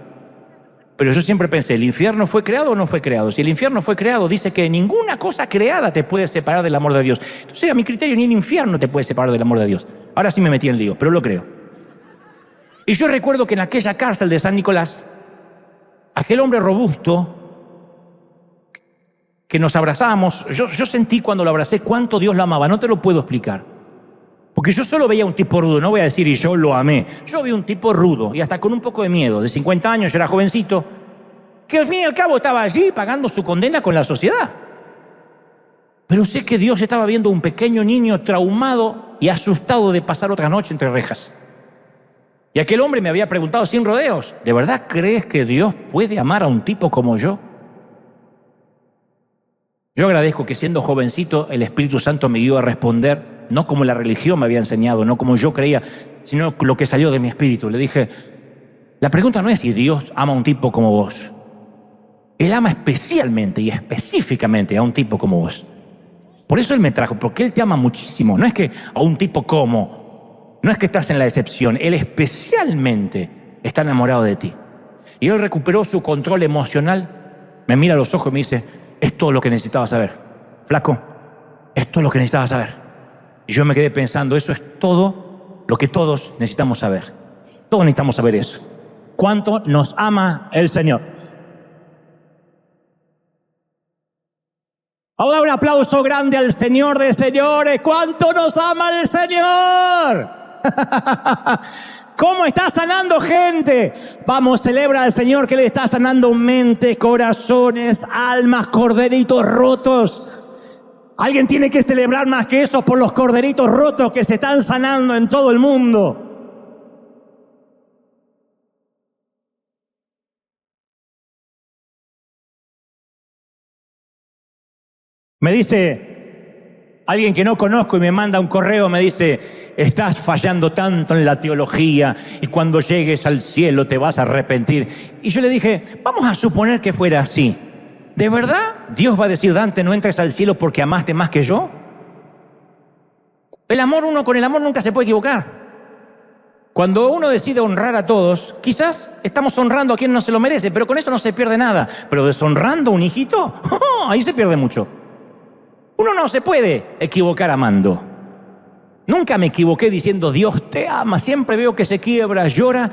Pero yo siempre pensé, ¿el infierno fue creado o no fue creado? Si el infierno fue creado, dice que ninguna cosa creada te puede separar del amor de Dios. Entonces, a mi criterio, ni el infierno te puede separar del amor de Dios. Ahora sí me metí en lío, pero lo creo. Y yo recuerdo que en aquella cárcel de San Nicolás, aquel hombre robusto que nos abrazamos, yo sentí cuando lo abracé cuánto Dios lo amaba. No te lo puedo explicar. Porque yo solo veía un tipo rudo, no voy a decir y yo lo amé. Yo vi un tipo rudo y hasta con un poco de miedo, de 50 años, yo era jovencito, que al fin y al cabo estaba allí pagando su condena con la sociedad. Pero sé que Dios estaba viendo un pequeño niño traumado y asustado de pasar otra noche entre rejas. Y aquel hombre me había preguntado sin rodeos: ¿de verdad crees que Dios puede amar a un tipo como yo? Yo agradezco que siendo jovencito el Espíritu Santo me dio a responder, no como la religión me había enseñado, no como yo creía, sino lo que salió de mi espíritu. Le dije, la pregunta no es si Dios ama a un tipo como vos. Él ama especialmente y específicamente a un tipo como vos. Por eso Él me trajo, porque Él te ama muchísimo. No es que a un tipo como, no es que estás en la excepción. Él especialmente está enamorado de ti. Y Él recuperó su control emocional. Me mira a los ojos y me dice, es todo lo que necesitaba saber. Flaco, es todo lo que necesitaba saber. Y yo me quedé pensando, eso es todo lo que todos necesitamos saber. Todos necesitamos saber eso. ¿Cuánto nos ama el Señor? Ahora un aplauso grande al Señor de señores. ¿Cuánto nos ama el Señor? ¿Cómo está sanando gente? Vamos, celebra al Señor que le está sanando mentes, corazones, almas, corderitos rotos. Alguien tiene que celebrar más que eso por los corderitos rotos que se están sanando en todo el mundo. Me dice alguien que no conozco y me manda un correo, me dice, estás fallando tanto en la teología y cuando llegues al cielo te vas a arrepentir. Y yo le dije, vamos a suponer que fuera así. ¿De verdad Dios va a decir, Dante, no entres al cielo porque amaste más que yo? Uno con el amor nunca se puede equivocar. Cuando uno decide honrar a todos, quizás estamos honrando a quien no se lo merece, pero con eso no se pierde nada. Pero deshonrando a un hijito, ahí se pierde mucho. Uno no se puede equivocar amando. Nunca me equivoqué diciendo Dios te ama. Siempre veo que se quiebra, llora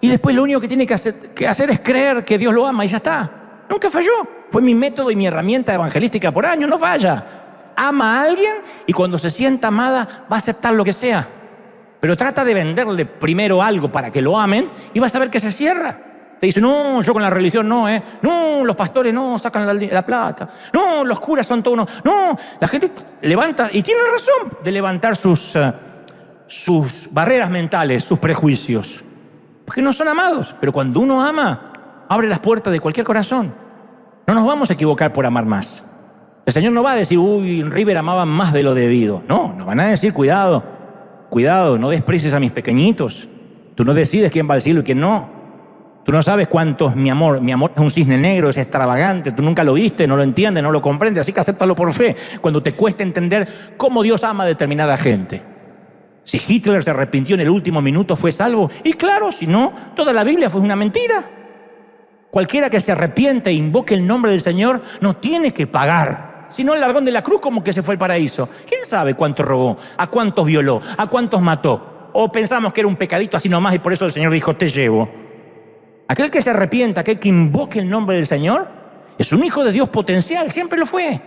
y después lo único que tiene que hacer es creer que Dios lo ama y ya está. Nunca falló. Fue mi método y mi herramienta evangelística por años. No falla. Ama a alguien y cuando se sienta amada va a aceptar lo que sea. Pero trata de venderle primero algo para que lo amen y vas a ver que se cierra. Te dice, no, yo con la religión no, no, los pastores no, sacan la plata. No, los curas son todos unos. No, la gente levanta, y tiene razón de levantar sus barreras mentales, sus prejuicios. Porque no son amados. Pero cuando uno ama, abre las puertas de cualquier corazón. No nos vamos a equivocar por amar más. El Señor no va a decir, uy, en River amaban más de lo debido. No, nos van a decir, cuidado, no desprecies a mis pequeñitos. Tú no decides quién va al cielo y quién no. Tú no sabes cuánto es mi amor. Mi amor es un cisne negro, es extravagante. Tú nunca lo viste, no lo entiendes, no lo comprendes. Así que acéptalo por fe. Cuando te cueste entender cómo Dios ama a determinada gente. Si Hitler se arrepintió en el último minuto, ¿fue salvo? Y claro, si no, toda la Biblia fue una mentira. Cualquiera que se arrepiente e invoque el nombre del Señor no tiene que pagar. Si no, el ladrón de la cruz como que se fue al paraíso. ¿Quién sabe cuánto robó? ¿A cuántos violó? ¿A cuántos mató? O pensamos que era un pecadito así nomás y por eso el Señor dijo, te llevo. Aquel que se arrepienta, aquel que invoque el nombre del Señor, es un hijo de Dios potencial, siempre lo fue.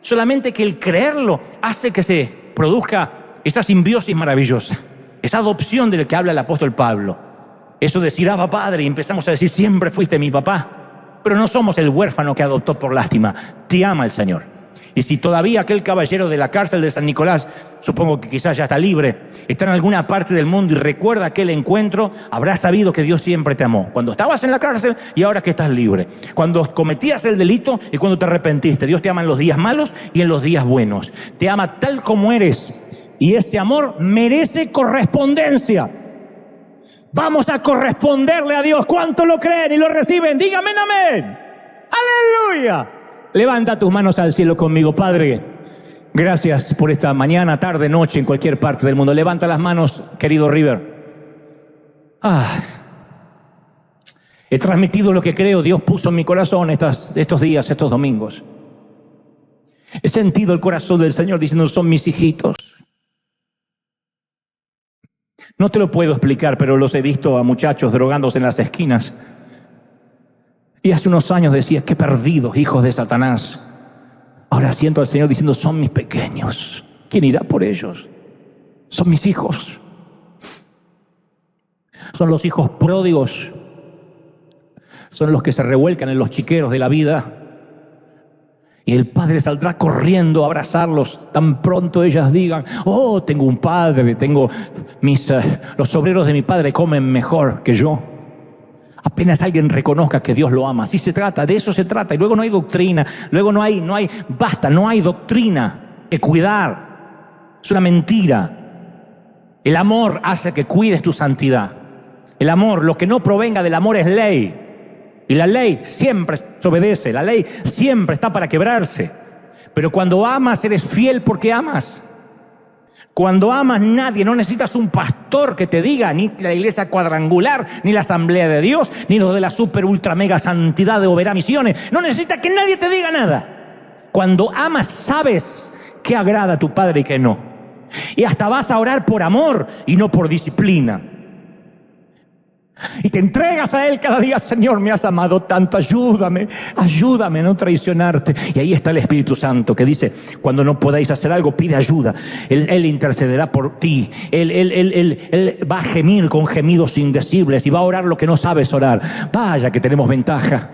Solamente que el creerlo hace que se produzca esa simbiosis maravillosa, esa adopción de la que habla el apóstol Pablo. Eso de decir, Abba Padre, y empezamos a decir, siempre fuiste mi papá. Pero no somos el huérfano que adoptó por lástima, te ama el Señor. Y si todavía aquel caballero de la cárcel de San Nicolás, supongo que quizás ya está libre, está en alguna parte del mundo y recuerda aquel encuentro, habrá sabido que Dios siempre te amó. Cuando estabas en la cárcel y ahora que estás libre. Cuando cometías el delito y cuando te arrepentiste. Dios te ama en los días malos y en los días buenos. Te ama tal como eres. Y ese amor merece correspondencia. Vamos a corresponderle a Dios. ¿Cuánto lo creen y lo reciben? Dígame amén. ¡Aleluya! Levanta tus manos al cielo conmigo, Padre. Gracias por esta mañana, tarde, noche, en cualquier parte del mundo. Levanta las manos, querido River. He transmitido lo que creo Dios puso en mi corazón estos días, estos domingos. He sentido el corazón del Señor diciendo, son mis hijitos. No te lo puedo explicar, pero los he visto a muchachos drogándose en las esquinas. Y hace unos años decía, qué perdidos, hijos de Satanás. Ahora siento al Señor diciendo, son mis pequeños. ¿Quién irá por ellos? Son mis hijos. Son los hijos pródigos. Son los que se revuelcan en los chiqueros de la vida. Y el padre saldrá corriendo a abrazarlos tan pronto ellas digan, oh, tengo un padre, tengo los obreros de mi padre comen mejor que yo. Apenas alguien reconozca que Dios lo ama. Así se trata, de eso se trata. Y luego no hay doctrina, luego no hay doctrina que cuidar. Es una mentira. El amor hace que cuides tu santidad. El amor, lo que no provenga del amor es ley. Y la ley siempre se obedece, la ley siempre está para quebrarse. Pero cuando amas, eres fiel porque amas. Cuando amas, no necesitas un pastor que te diga, ni la iglesia cuadrangular, ni la asamblea de Dios, ni los de la super ultra mega santidad de Oberá Misiones. No necesitas que nadie te diga nada. Cuando amas, sabes qué agrada a tu Padre y qué no. Y hasta vas a orar por amor y no por disciplina. Y te entregas a Él cada día. Señor, me has amado tanto, ayúdame a no traicionarte. Y ahí está el Espíritu Santo que dice, cuando no podáis hacer algo, pide ayuda. Él intercederá por ti. Él va a gemir con gemidos indecibles y va a orar lo que no sabes orar. Vaya que tenemos ventaja.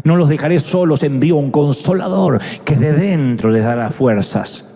No los dejaré solos, envío un consolador que de dentro les dará fuerzas.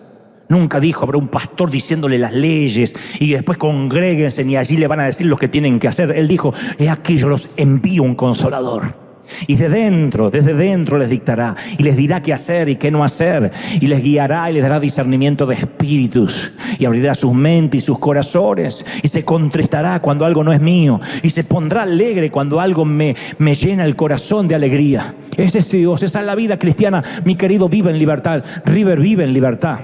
Nunca dijo, habrá un pastor diciéndole las leyes y después congréguense y allí le van a decir lo que tienen que hacer. Él dijo, he aquí yo los envío un consolador. Y desde dentro les dictará y les dirá qué hacer y qué no hacer. Y les guiará y les dará discernimiento de espíritus. Y abrirá sus mentes y sus corazones. Y se contristará cuando algo no es mío. Y se pondrá alegre cuando algo me llena el corazón de alegría. Ese es Dios, esa es la vida cristiana. Mi querido, vive en libertad. River, vive en libertad.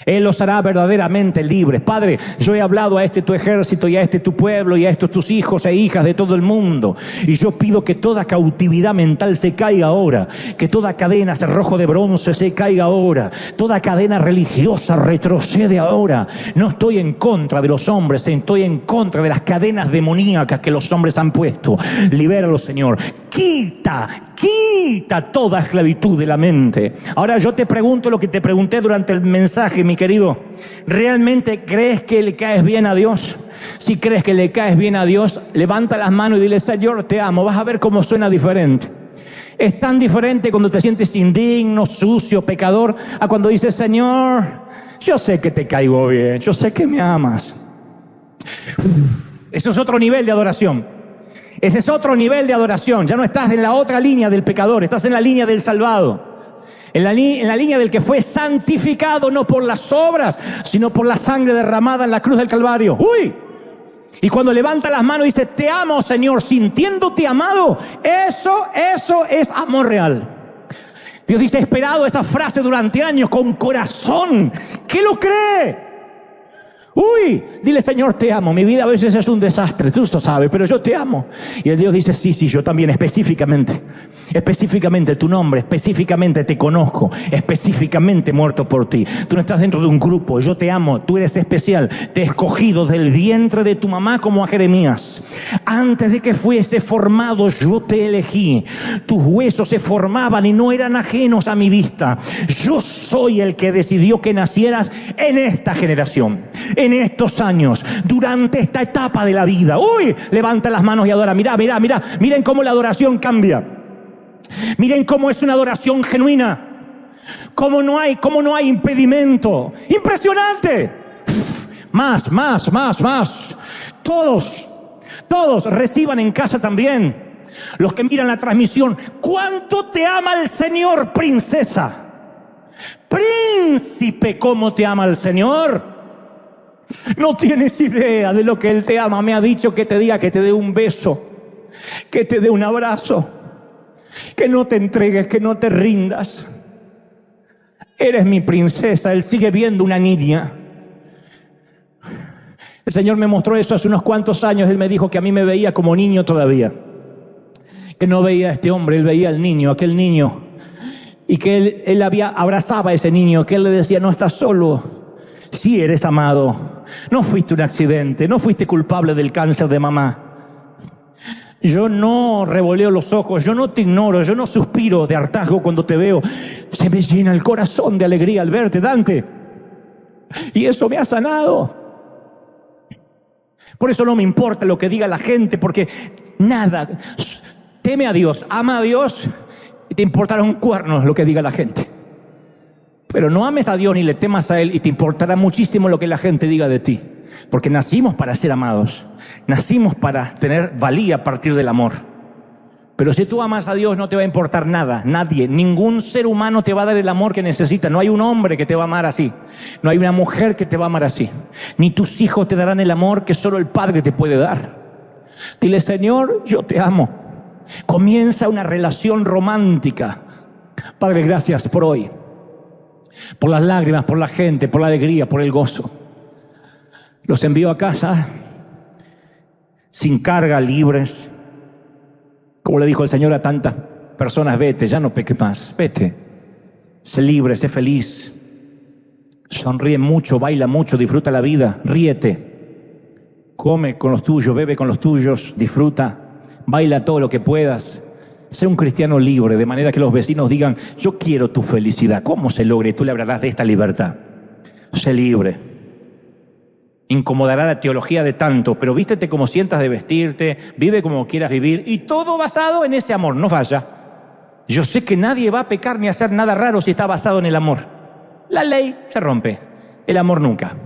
Él los hará verdaderamente libres. Padre, yo he hablado a este tu ejército y a este tu pueblo y a estos tus hijos e hijas de todo el mundo. Y yo pido que toda cautividad mental se caiga ahora. Que toda cadena cerrojo de bronce se caiga ahora. Toda cadena religiosa retrocede ahora. No estoy en contra de los hombres, estoy en contra de las cadenas demoníacas que los hombres han puesto. Libéralo, Señor. Quita toda esclavitud de la mente. Ahora yo te pregunto lo que te pregunté durante el mensaje, mi querido. ¿Realmente crees que le caes bien a Dios? Si crees que le caes bien a Dios, levanta las manos y dile, Señor, te amo. Vas a ver cómo suena diferente. Es tan diferente cuando te sientes indigno, sucio, pecador, a cuando dices, Señor, yo sé que te caigo bien, yo sé que me amas. Eso es otro nivel de adoración. Ese es otro nivel de adoración. Ya no estás en la otra línea del pecador, estás en la línea del salvado. En la línea del que fue santificado no por las obras, sino por la sangre derramada en la cruz del Calvario. ¡Uy! Y cuando levanta las manos y dice, te amo, Señor, sintiéndote amado, eso es amor real. Dios dice, he esperado esa frase durante años con corazón. ¿Qué lo cree? Uy, dile, Señor, te amo. Mi vida a veces es un desastre, tú lo sabes, pero yo te amo. Y el Dios dice, sí, yo también, específicamente tu nombre, específicamente te conozco, específicamente muerto por ti. Tú no estás dentro de un grupo, yo te amo, tú eres especial. Te he escogido del vientre de tu mamá como a Jeremías. Antes de que fuese formado yo te elegí. Tus huesos se formaban y no eran ajenos a mi vista. Yo soy el que decidió que nacieras en esta generación, en estos años, durante esta etapa de la vida. Uy, levanta las manos y adora. Miren cómo la adoración cambia. Miren cómo es una adoración genuina. Cómo no hay impedimento. Impresionante. Más. Todos reciban en casa también. Los que miran la transmisión. ¿Cuánto te ama el Señor, princesa? Príncipe, ¿cómo te ama el Señor? No tienes idea de lo que Él te ama. Me ha dicho que te diga, que te dé un beso, que te dé un abrazo, que no te entregues, que no te rindas. Eres mi princesa. Él sigue viendo una niña. El Señor me mostró eso hace unos cuantos años. Él me dijo que a mí me veía como niño todavía, que no veía a este hombre, Él veía al niño, aquel niño, y que él abrazaba a ese niño, que Él le decía, no estás solo. Sí eres amado. No fuiste un accidente. No fuiste culpable del cáncer de mamá. Yo no revoleo los ojos. Yo no te ignoro. Yo no suspiro de hartazgo cuando te veo. Se me llena el corazón de alegría al verte, Dante. Y eso me ha sanado. Por eso no me importa lo que diga la gente, porque nada. Teme a Dios, ama a Dios y te importará un cuerno lo que diga la gente. Pero no ames a Dios ni le temas a Él y te importará muchísimo lo que la gente diga de ti. porque nacimos para ser amados, nacimos para tener valía a partir del amor. Pero si tú amas a Dios no te va a importar nada, nadie, ningún ser humano te va a dar el amor que necesita. No hay un hombre que te va a amar así, no hay una mujer que te va a amar así, ni tus hijos te darán el amor que solo el Padre te puede dar. Dile: Señor, yo te amo. Comienza una relación romántica. Padre, gracias por hoy, por las lágrimas, por la gente, por la alegría, por el gozo. Los envío a casa sin carga, libres. Como le dijo el Señor a tantas personas: vete, ya no peques más, vete. Sé libre, sé feliz. Sonríe mucho, baila mucho, disfruta la vida, ríete. Come con los tuyos, bebe con los tuyos, disfruta, baila todo lo que puedas. Sé un cristiano libre, de manera que los vecinos digan: yo quiero tu felicidad. ¿Cómo se logra? Y tú le hablarás de esta libertad. Sé libre. Incomodará la teología de tanto, pero vístete como sientas de vestirte, vive como quieras vivir, y todo basado en ese amor. No falla. Yo sé que nadie va a pecar ni a hacer nada raro si está basado en el amor. La ley se rompe, el amor nunca.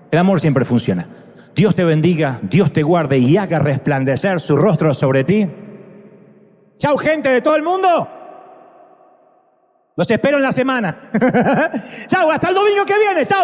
El amor siempre funciona. Dios te bendiga, Dios te guarde y haga resplandecer su rostro sobre ti. Chau, gente de todo el mundo. Los espero en la semana. Chau, hasta el domingo que viene. Chau.